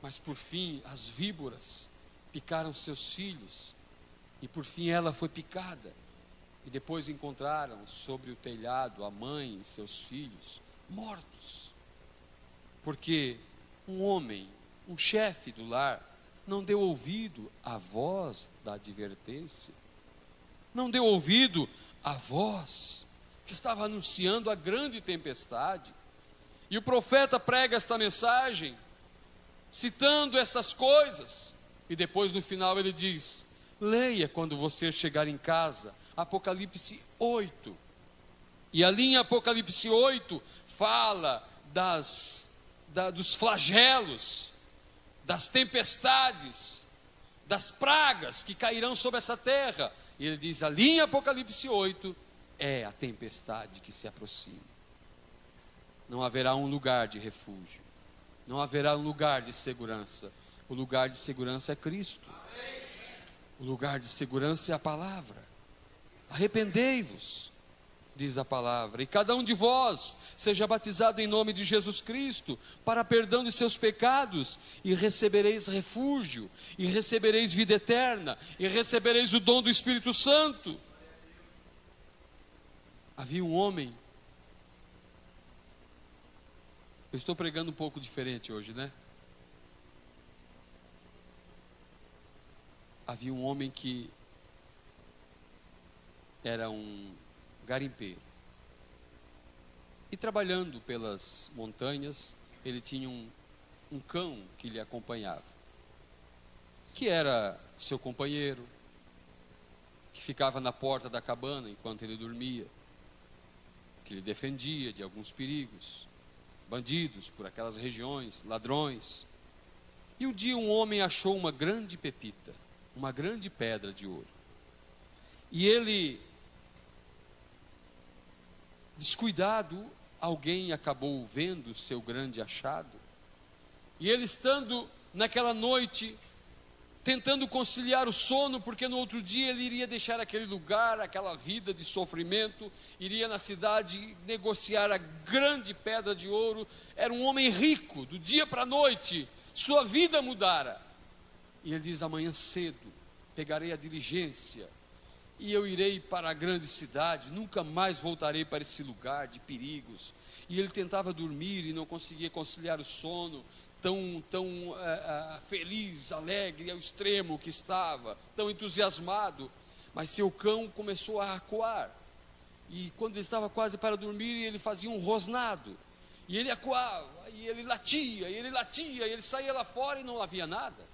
Mas por fim as víboras picaram seus filhos. E por fim ela foi picada. E depois encontraram sobre o telhado a mãe e seus filhos mortos. Porque um homem, um chefe do lar, não deu ouvido à voz da advertência. Não deu ouvido à voz que estava anunciando a grande tempestade. E o profeta prega esta mensagem, citando essas coisas. E depois no final ele diz, leia quando você chegar em casa, Apocalipse 8. E ali em Apocalipse 8, fala dos flagelos, das tempestades, das pragas que cairão sobre essa terra. E ele diz ali em Apocalipse 8, é a tempestade que se aproxima. Não haverá um lugar de refúgio, não haverá um lugar de segurança. O lugar de segurança é Cristo. O lugar de segurança é a palavra. Arrependei-vos, diz a palavra, e cada um de vós seja batizado em nome de Jesus Cristo, para perdão de seus pecados, e recebereis refúgio, e recebereis vida eterna, e recebereis o dom do Espírito Santo. Havia um homem, eu estou pregando um pouco diferente hoje, né? havia um homem que era um garimpeiro. E trabalhando pelas montanhas, ele tinha um cão que lhe acompanhava, que era seu companheiro, que ficava na porta da cabana enquanto ele dormia, que lhe defendia de alguns perigos, bandidos por aquelas regiões, ladrões. E um dia um homem achou uma grande pepita, uma grande pedra de ouro. E ele, descuidado, alguém acabou vendo o seu grande achado. E ele, estando naquela noite, tentando conciliar o sono, porque no outro dia ele iria deixar aquele lugar, aquela vida de sofrimento, iria na cidade negociar a grande pedra de ouro. Era um homem rico, do dia para a noite, sua vida mudara. E ele diz: amanhã cedo pegarei a diligência e eu irei para a grande cidade, nunca mais voltarei para esse lugar de perigos. E ele tentava dormir e não conseguia conciliar o sono, tão feliz, alegre ao extremo que estava, tão entusiasmado. Mas seu cão começou a acuar, e quando ele estava quase para dormir, ele fazia um rosnado, e ele acuava, e ele latia, e ele saía lá fora e não havia nada.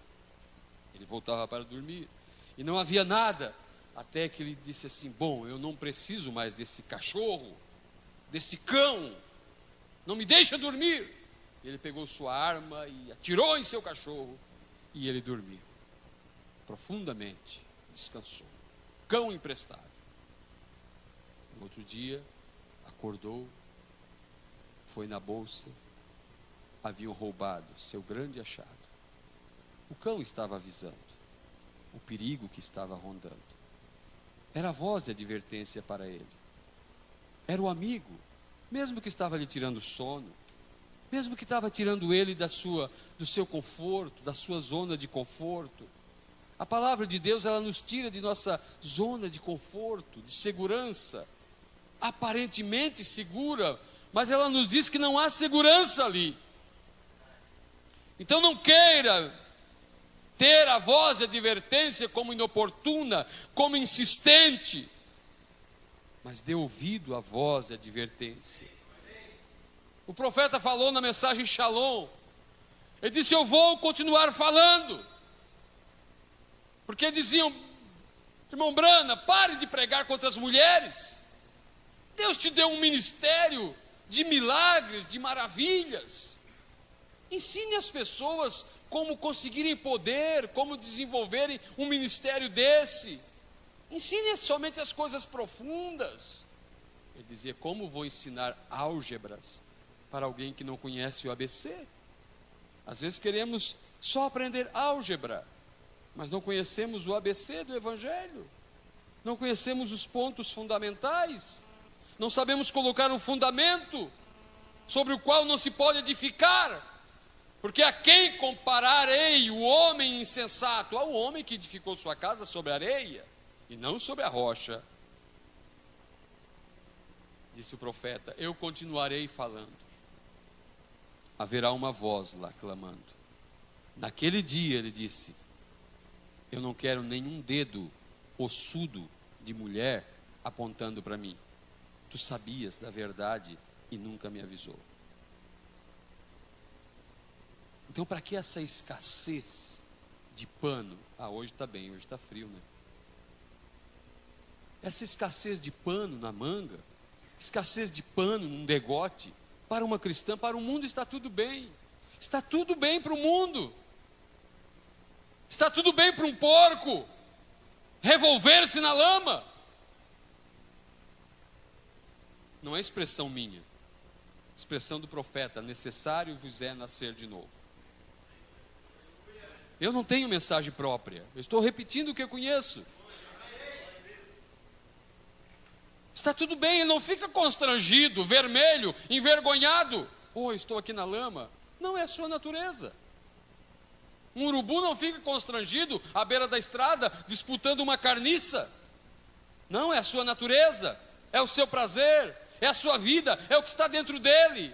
Ele voltava para dormir e não havia nada, até que ele disse assim: bom, eu não preciso mais desse cachorro, desse cão, não me deixa dormir. Ele pegou sua arma e atirou em seu cachorro, e ele dormiu profundamente, descansou. Cão imprestável. No outro dia, acordou, foi na bolsa, haviam roubado seu grande achado. O cão estava avisando o perigo que estava rondando. Era a voz de advertência para ele. Era o amigo, mesmo que estava lhe tirando sono, mesmo que estava tirando ele do seu conforto, da sua zona de conforto. A palavra de Deus, ela nos tira de nossa zona de conforto, de segurança, aparentemente segura, mas ela nos diz que não há segurança ali. Então não queira ter a voz de advertência como inoportuna, como insistente, mas dê ouvido à voz de advertência. O profeta falou na mensagem Shalom, ele disse: eu vou continuar falando, porque diziam: irmão Brana, pare de pregar contra as mulheres. Deus te deu um ministério de milagres, de maravilhas. Ensine as pessoas como conseguirem poder, como desenvolverem um ministério desse. Ensine somente as coisas profundas. Ele dizia: como vou ensinar álgebras para alguém que não conhece o ABC? Às vezes queremos só aprender álgebra, mas não conhecemos o ABC do Evangelho, não conhecemos os pontos fundamentais, não sabemos colocar um fundamento sobre o qual não se pode edificar, porque a quem compararei o homem insensato? Ao homem que edificou sua casa sobre a areia e não sobre a rocha. Disse o profeta: eu continuarei falando. Haverá uma voz lá clamando. Naquele dia ele disse: eu não quero nenhum dedo ossudo de mulher apontando para mim. Tu sabias da verdade e nunca me avisou. Então, para que essa escassez de pano? Hoje está bem, hoje está frio, né? Essa escassez de pano na manga, escassez de pano num degote, para uma cristã, para o mundo está tudo bem. Está tudo bem para o mundo. Está tudo bem para um porco revolver-se na lama. Não é expressão minha, expressão do profeta: necessário vos é nascer de novo. Eu não tenho mensagem própria, eu estou repetindo o que eu conheço. Está tudo bem, ele não fica constrangido, vermelho, envergonhado. Estou aqui na lama. Não é a sua natureza. Um urubu não fica constrangido à beira da estrada, disputando uma carniça. Não é a sua natureza, é o seu prazer, é a sua vida, é o que está dentro dele.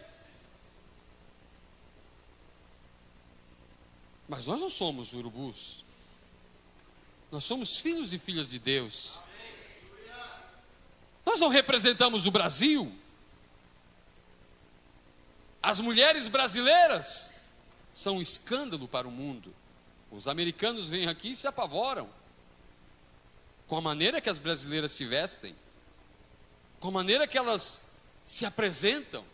Mas nós não somos urubus. Nós somos filhos e filhas de Deus. Nós não representamos o Brasil. As mulheres brasileiras são um escândalo para o mundo. Os americanos vêm aqui e se apavoram com a maneira que as brasileiras se vestem, com a maneira que elas se apresentam.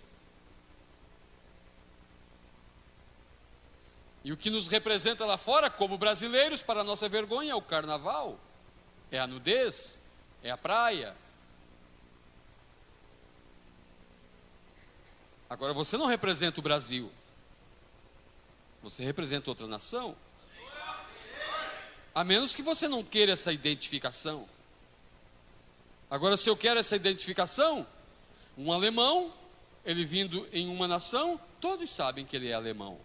E o que nos representa lá fora, como brasileiros, para a nossa vergonha, é o carnaval, é a nudez, é a praia. Agora, você não representa o Brasil, você representa outra nação, a menos que você não queira essa identificação. Agora, se eu quero essa identificação, um alemão, ele vindo em uma nação, todos sabem que ele é alemão,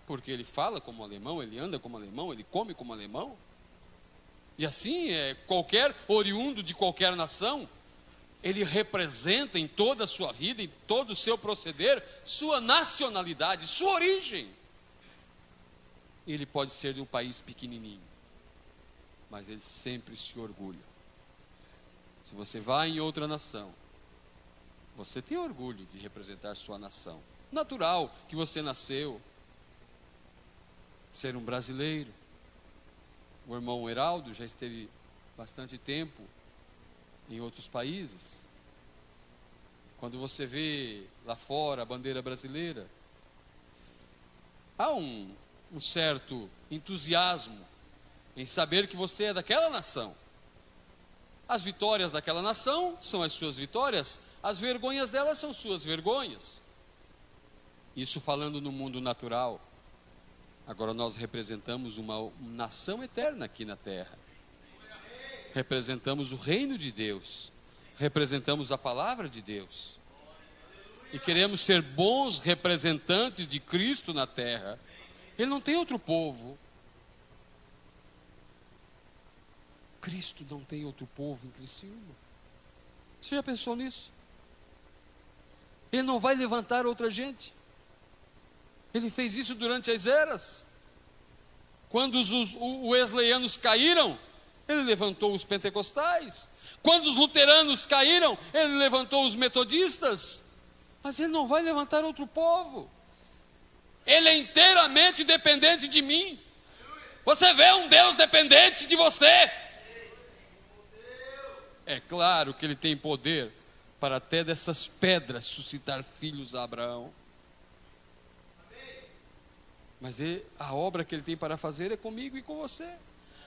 porque ele fala como alemão, ele anda como alemão, ele come como alemão. E assim, qualquer oriundo de qualquer nação, ele representa em toda a sua vida, em todo o seu proceder, sua nacionalidade, sua origem. Ele pode ser de um país pequenininho, mas ele sempre se orgulha. Se você vai em outra nação, você tem orgulho de representar sua nação. Natural que você nasceu, ser um brasileiro. O irmão Heraldo já esteve bastante tempo em outros países. Quando você vê lá fora a bandeira brasileira, há um certo entusiasmo em saber que você é daquela nação. As vitórias daquela nação são as suas vitórias, as vergonhas delas são suas vergonhas. Isso falando no mundo natural. Agora nós representamos uma nação eterna aqui na terra. Representamos o reino de Deus, representamos a palavra de Deus, e queremos ser bons representantes de Cristo na terra. Ele não tem outro povo. Cristo não tem outro povo em Criciúma. Você já pensou nisso? Ele não vai levantar outra gente. Ele fez isso durante as eras. Quando os wesleyanos caíram, ele levantou os pentecostais. Quando os luteranos caíram, ele levantou os metodistas. Mas ele não vai levantar outro povo. Ele é inteiramente dependente de mim. Você vê um Deus dependente de você? É claro que ele tem poder para até dessas pedras suscitar filhos a Abraão. Mas a obra que ele tem para fazer é comigo e com você.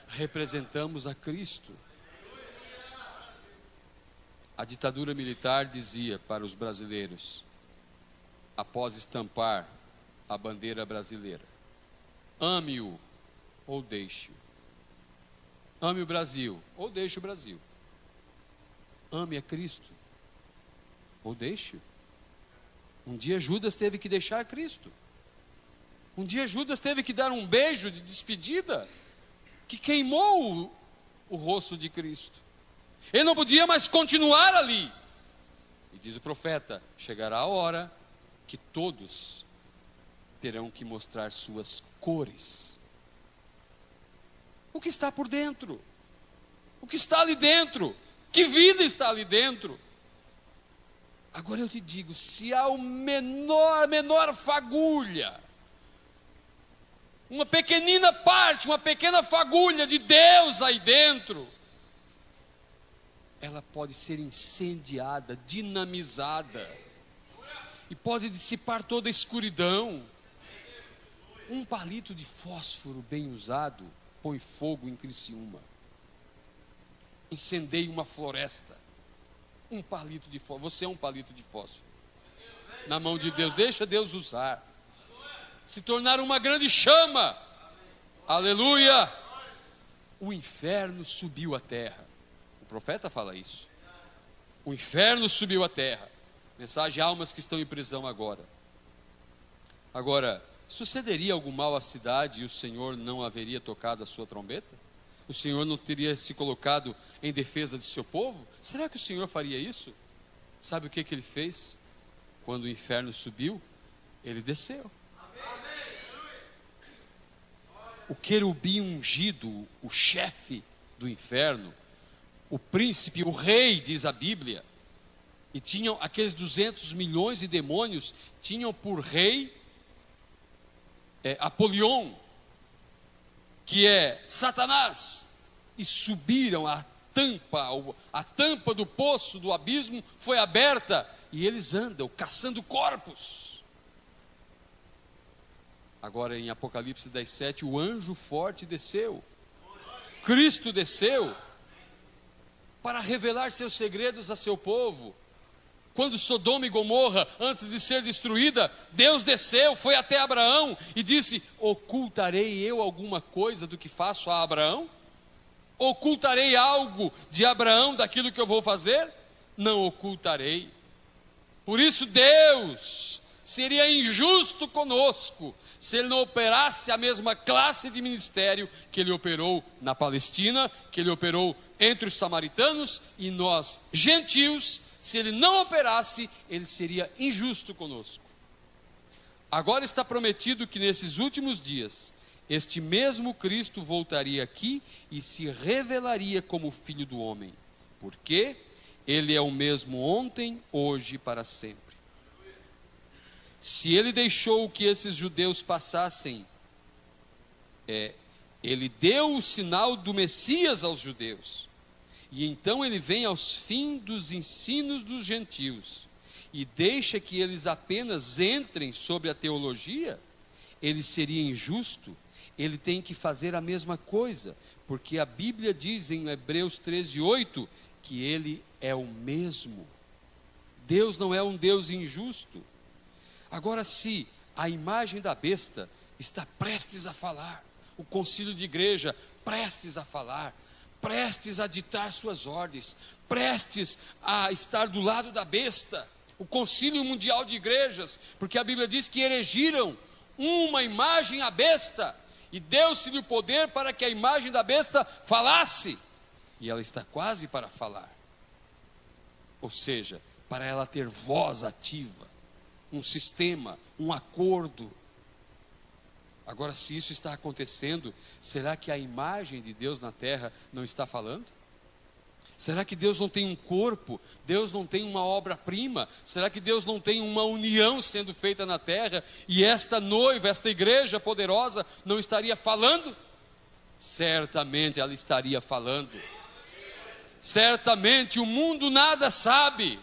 Representamos a Cristo. A ditadura militar dizia para os brasileiros, após estampar a bandeira brasileira: ame-o ou deixe-o. Ame o Brasil ou deixe o Brasil. Ame a Cristo ou deixe-o. Um dia Judas teve que deixar Cristo. Um dia Judas teve que dar um beijo de despedida que queimou o rosto de Cristo. Ele não podia mais continuar ali. E diz o profeta: chegará a hora que todos terão que mostrar suas cores. O que está por dentro? O que está ali dentro? Que vida está ali dentro? Agora eu te digo, se há a menor fagulha, uma pequenina parte, uma pequena fagulha de Deus aí dentro, ela pode ser incendiada, dinamizada, e pode dissipar toda a escuridão. Um palito de fósforo bem usado põe fogo em Criciúma, incendeia uma floresta. Um palito de fósforo, você é um palito de fósforo na mão de Deus. Deixa Deus usar, se tornar uma grande chama. Aleluia. O inferno subiu à terra. O profeta fala isso. O inferno subiu à terra. Mensagem: almas que estão em prisão agora. Agora, sucederia algum mal à cidade e o Senhor não haveria tocado a sua trombeta? O Senhor não teria se colocado em defesa de seu povo? Será que o Senhor faria isso? Sabe o que ele fez? Quando o inferno subiu, ele desceu. O querubim ungido, o chefe do inferno, o príncipe, o rei, diz a Bíblia, e tinham aqueles 200 milhões de demônios, tinham por rei Apolion, que é Satanás, e subiram a tampa do poço do abismo foi aberta, e eles andam caçando corpos. Agora em Apocalipse 10:7, o anjo forte desceu, Cristo desceu, para revelar seus segredos a seu povo. Quando Sodoma e Gomorra, antes de ser destruída, Deus desceu, foi até Abraão e disse: ocultarei eu alguma coisa do que faço a Abraão? Ocultarei algo de Abraão daquilo que eu vou fazer? Não ocultarei. Por isso Deus seria injusto conosco se Ele não operasse a mesma classe de ministério que Ele operou na Palestina, que Ele operou entre os samaritanos e nós gentios. Se Ele não operasse, Ele seria injusto conosco. Agora está prometido que nesses últimos dias, este mesmo Cristo voltaria aqui e se revelaria como Filho do Homem. Porque Ele é o mesmo ontem, hoje e para sempre. Se Ele deixou que esses judeus passassem, Ele deu o sinal do Messias aos judeus. E então Ele vem aos fins dos ensinos dos gentios e deixa que eles apenas entrem sobre a teologia. Ele seria injusto. Ele tem que fazer a mesma coisa, porque a Bíblia diz em Hebreus 13:8 que Ele é o mesmo. Deus não é um Deus injusto. Agora, se a imagem da besta está prestes a falar, o concílio de igreja prestes a falar, prestes a ditar suas ordens, prestes a estar do lado da besta, o concílio mundial de igrejas, porque a Bíblia diz que erigiram uma imagem à besta, e deu-se-lhe o poder para que a imagem da besta falasse, e ela está quase para falar, ou seja, para ela ter voz ativa, um sistema, um acordo. Agora, se isso está acontecendo, será que a imagem de Deus na terra não está falando? Será que Deus não tem um corpo? Deus não tem uma obra-prima? Será que Deus não tem uma união sendo feita na terra? E esta noiva, esta igreja poderosa, não estaria falando? Certamente ela estaria falando. Certamente o mundo nada sabe,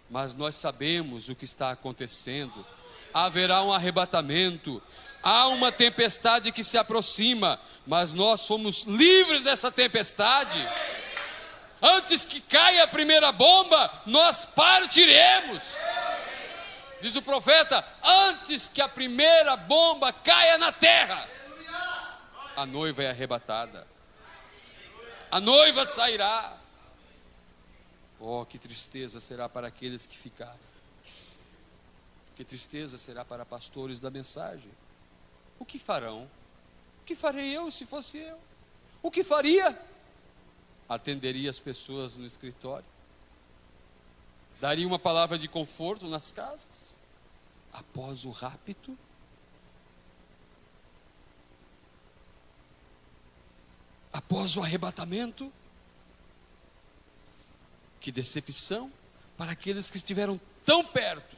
mas nós sabemos o que está acontecendo. Haverá um arrebatamento. Há uma tempestade que se aproxima, mas nós somos livres dessa tempestade. Antes que caia a primeira bomba, nós partiremos. Diz o profeta: antes que a primeira bomba caia na terra, a noiva é arrebatada. A noiva sairá. Oh, que tristeza será para aqueles que ficarem. Que tristeza será para pastores da mensagem. O que farão? O que farei eu se fosse eu? O que faria? Atenderia as pessoas no escritório, daria uma palavra de conforto nas casas, após o rapto. Após o arrebatamento. Que decepção para aqueles que estiveram tão perto,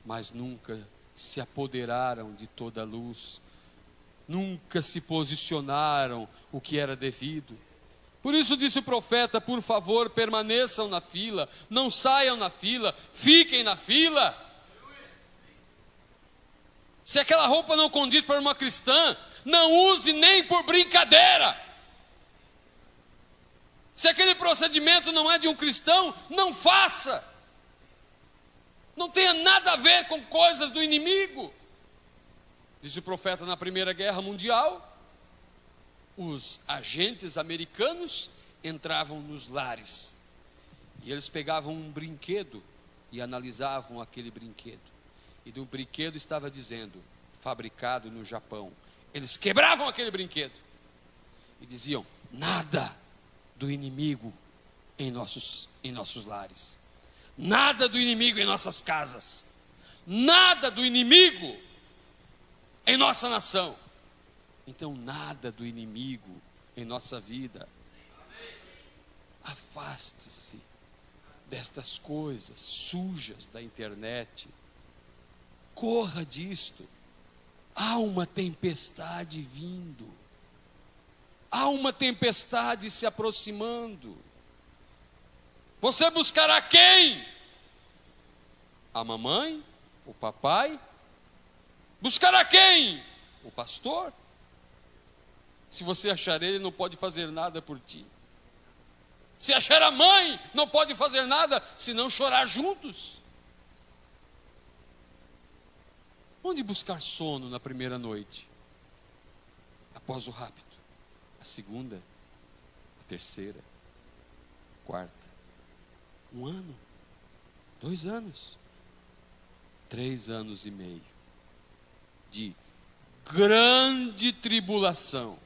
mas nunca se apoderaram de toda a luz, nunca se posicionaram o que era devido. Por isso disse o profeta: por favor, permaneçam na fila, não saiam na fila, fiquem na fila. Se aquela roupa não condiz para uma cristã, não use nem por brincadeira. Se aquele procedimento não é de um cristão, não faça. Não tenha nada a ver com coisas do inimigo. Disse o profeta: na Primeira Guerra Mundial, os agentes americanos entravam nos lares e eles pegavam um brinquedo e analisavam aquele brinquedo, e do brinquedo estava dizendo: fabricado no Japão. Eles quebravam aquele brinquedo e diziam: nada do inimigo em nossos lares, nada do inimigo em nossas casas, nada do inimigo em nossa nação. Então, nada do inimigo em nossa vida. Afaste-se destas coisas sujas da internet. Corra disto. Há uma tempestade vindo. Há uma tempestade se aproximando. Você buscará quem? A mamãe? O papai? Buscará quem? O pastor? Se você achar ele, não pode fazer nada por ti. Se achar a mãe, não pode fazer nada se não chorar juntos. Onde buscar sono na primeira noite? Após o rapto. A segunda, a terceira, a quarta. 1 ano, 2 anos, 3 anos e meio de grande tribulação,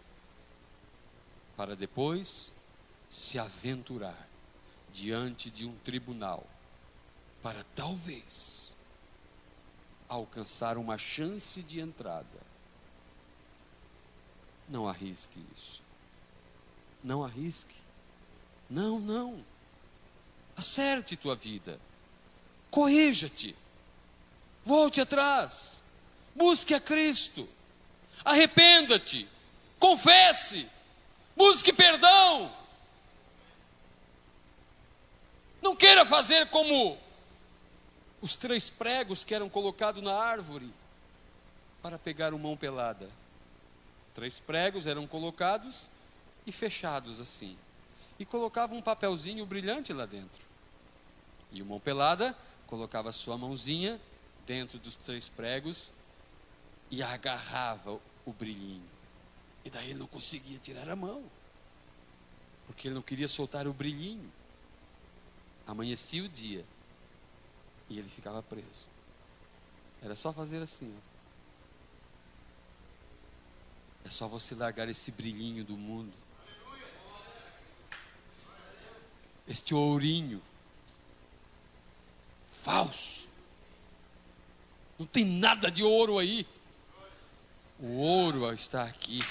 para depois se aventurar diante de um tribunal, para talvez alcançar uma chance de entrada. Não arrisque isso. Não arrisque. Não. Acerte tua vida. Corrija-te. Volte atrás. Busque a Cristo. Arrependa-te. Confesse. Busque perdão. Não queira fazer como os 3 pregos que eram colocados na árvore para pegar uma mão pelada. 3 pregos eram colocados e fechados assim. E colocava um papelzinho brilhante lá dentro. E o mão pelada colocava a sua mãozinha dentro dos 3 pregos e agarrava o brilhinho. E daí ele não conseguia tirar a mão, porque ele não queria soltar o brilhinho. Amanhecia o dia e ele ficava preso. Era só fazer assim, ó. É só você largar esse brilhinho do mundo. Este ourinho falso. Não tem nada de ouro aí. O ouro está aqui.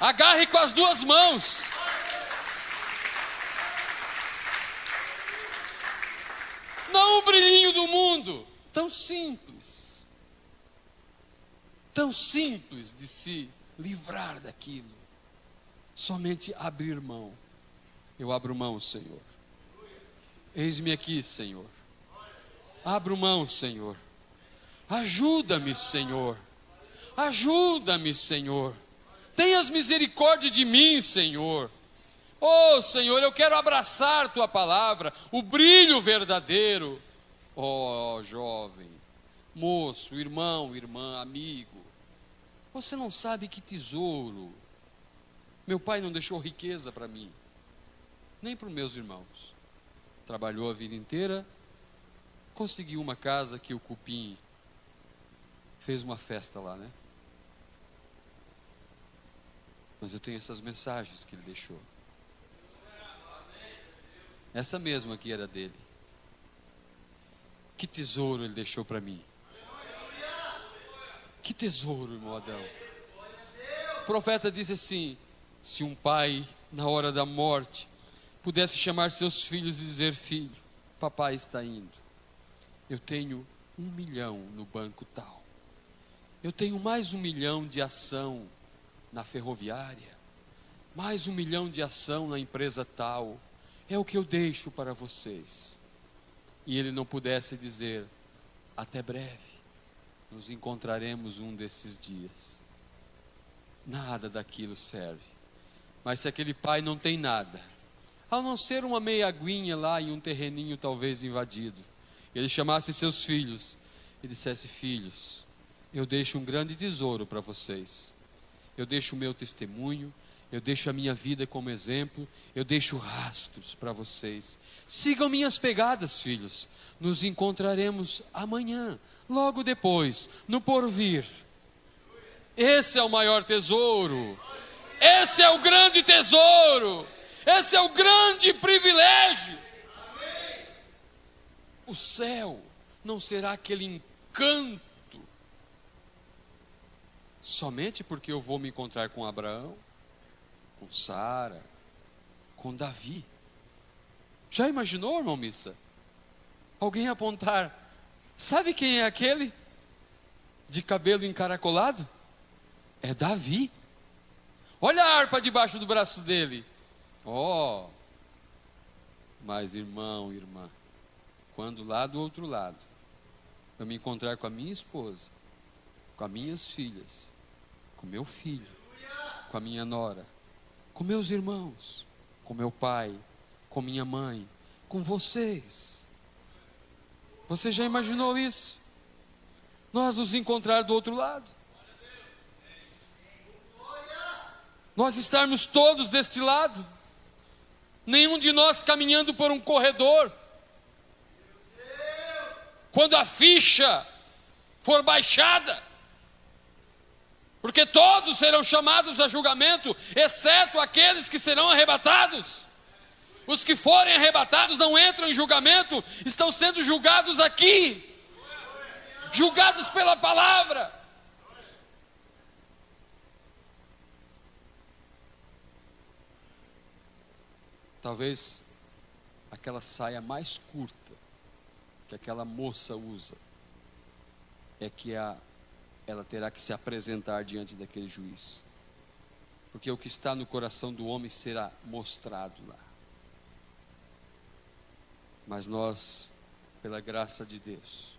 Agarre com as 2 mãos. Não o brilhinho do mundo. Tão simples. Tão simples de se livrar daquilo. Somente abrir mão. Eu abro mão, Senhor. Eis-me aqui, Senhor. Abro mão, Senhor. Ajuda-me, Senhor. Ajuda-me, Senhor. Tenhas misericórdia de mim, Senhor. Oh, Senhor, eu quero abraçar tua palavra, o brilho verdadeiro. Oh, jovem, moço, irmão, irmã, amigo. Você não sabe que tesouro. Meu pai não deixou riqueza para mim, nem para os meus irmãos. Trabalhou a vida inteira, conseguiu uma casa que o cupim fez uma festa lá, né? Mas eu tenho essas mensagens que ele deixou. Essa mesma aqui era dele. Que tesouro ele deixou para mim. Que tesouro, irmão Adão. O profeta disse assim: se um pai, na hora da morte, pudesse chamar seus filhos e dizer: filho, papai está indo. Eu tenho 1 milhão no banco tal. Eu tenho mais 1 milhão de ação na ferroviária. Mais 1 milhão de ação na empresa tal. É o que eu deixo para vocês. E ele não pudesse dizer: até breve, nos encontraremos um desses dias. Nada daquilo serve. Mas se aquele pai não tem nada, a não ser uma meia aguinha lá em um terreninho talvez invadido, ele chamasse seus filhos e dissesse: filhos, eu deixo um grande tesouro para vocês. Eu deixo o meu testemunho, eu deixo a minha vida como exemplo, eu deixo rastros para vocês. Sigam minhas pegadas, filhos. Nos encontraremos amanhã, logo depois, no porvir. Esse é o maior tesouro. Esse é o grande tesouro. Esse é o grande privilégio. O céu não será aquele encanto somente porque eu vou me encontrar com Abraão, com Sara, com Davi. Já imaginou, irmão Missa? Alguém apontar, sabe quem é aquele de cabelo encaracolado? É Davi. Olha a harpa debaixo do braço dele. Oh, mas irmão, irmã, quando lá do outro lado eu me encontrar com a minha esposa, com as minhas filhas, com meu filho, com a minha nora, com meus irmãos, com meu pai, com minha mãe, com vocês. Você já imaginou isso? Nós nos encontrar do outro lado. Nós estarmos todos deste lado. Nenhum de nós caminhando por um corredor. Quando a ficha for baixada, porque todos serão chamados a julgamento, exceto aqueles que serão arrebatados. Os que forem arrebatados não entram em julgamento, estão sendo julgados aqui, julgados pela palavra. Talvez aquela saia mais curta que aquela moça usa é que ela terá que se apresentar diante daquele juiz, porque o que está no coração do homem será mostrado lá. Mas nós, pela graça de Deus,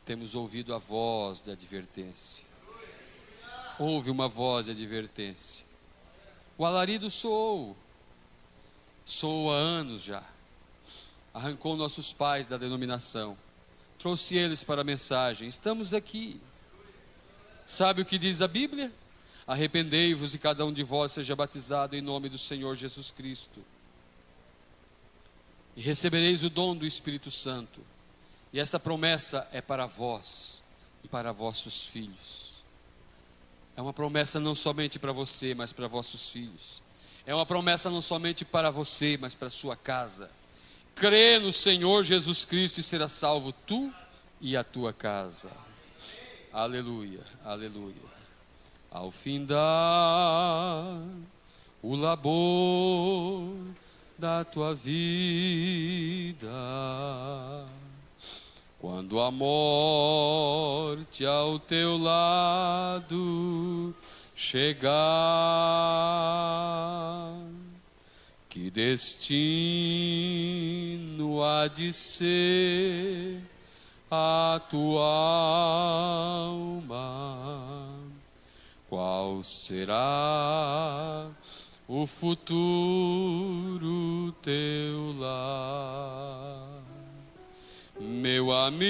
temos ouvido a voz de advertência. Houve uma voz de advertência. O alarido soou há anos já. Arrancou nossos pais da denominação, trouxe eles para a mensagem. Estamos aqui. Sabe o que diz a Bíblia? Arrependei-vos e cada um de vós seja batizado em nome do Senhor Jesus Cristo, e recebereis o dom do Espírito Santo. E esta promessa é para vós e para vossos filhos. É uma promessa não somente para você, mas para vossos filhos. É uma promessa não somente para você, mas para a sua casa. Crê no Senhor Jesus Cristo e será salvo tu e a tua casa. Aleluia, aleluia. Ao findar o labor da tua vida, quando a morte ao teu lado chegar, que destino há de ser a tua alma? Qual será o futuro teu lar? Meu amigo,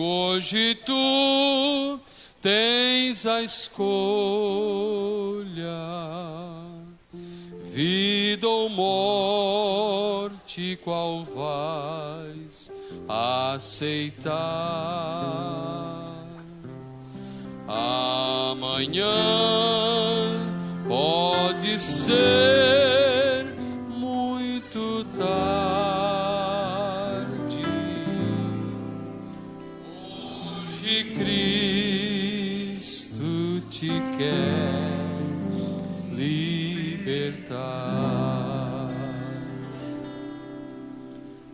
hoje tu tens a escolha, vida ou morte, qual vais aceitar? Amanhã pode ser muito tarde. Hoje Cristo te quer libertar.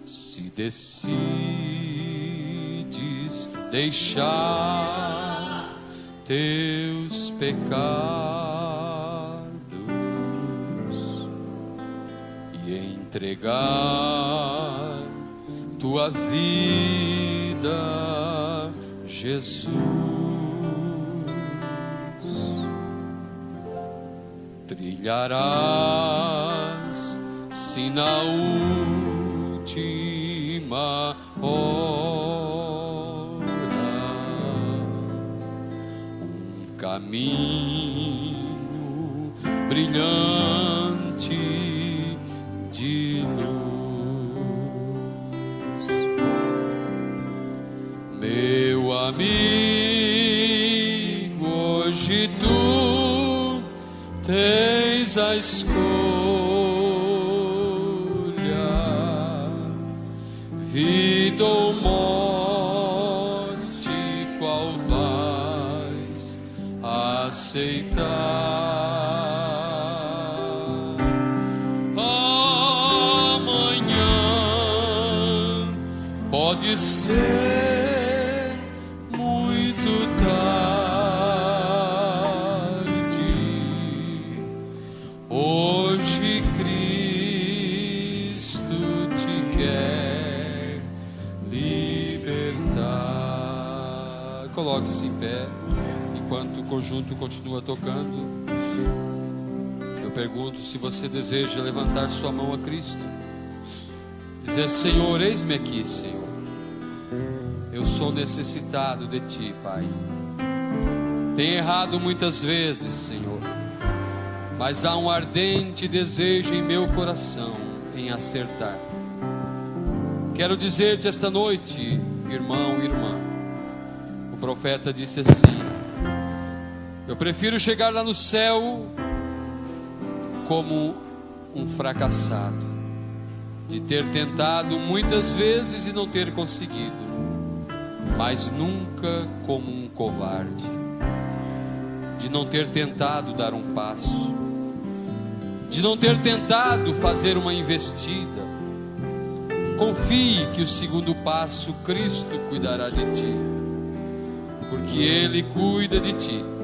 Se decides deixar teus pecados e entregar tua vida a Jesus, trilharás se na última hora um caminho brilhante de luz. Meu amigo, hoje tu tens a escolha, vida ou morte, qual vai aceitar. Amanhã pode ser muito tarde. Hoje Cristo te quer libertar. Coloque-se em pé enquanto o conjunto continua tocando. Eu pergunto se você deseja levantar sua mão a Cristo, dizer: Senhor, eis-me aqui, Senhor. Eu sou necessitado de Ti, Pai. Tenho errado muitas vezes, Senhor, mas há um ardente desejo em meu coração em acertar. Quero dizer-te esta noite, irmão e irmã, o profeta disse assim: eu prefiro chegar lá no céu como um fracassado, de ter tentado muitas vezes e não ter conseguido, mas nunca como um covarde, de não ter tentado dar um passo, de não ter tentado fazer uma investida. Confie que o segundo passo Cristo cuidará de ti, porque Ele cuida de ti.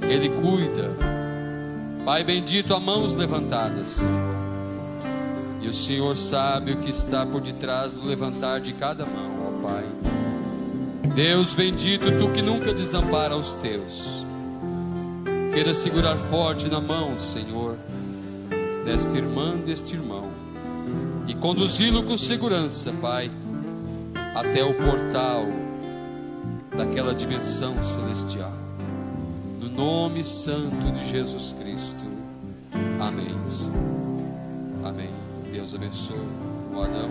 Ele cuida. Pai bendito, a mãos levantadas, Senhor. E o Senhor sabe o que está por detrás do levantar de cada mão, ó Pai. Deus bendito, Tu que nunca desampara os Teus, queira segurar forte na mão, Senhor, desta irmã, deste irmão, e conduzi-lo com segurança, Pai, até o portal daquela dimensão celestial. No nome santo de Jesus Cristo. Amém. Amém. Deus abençoe o Adão.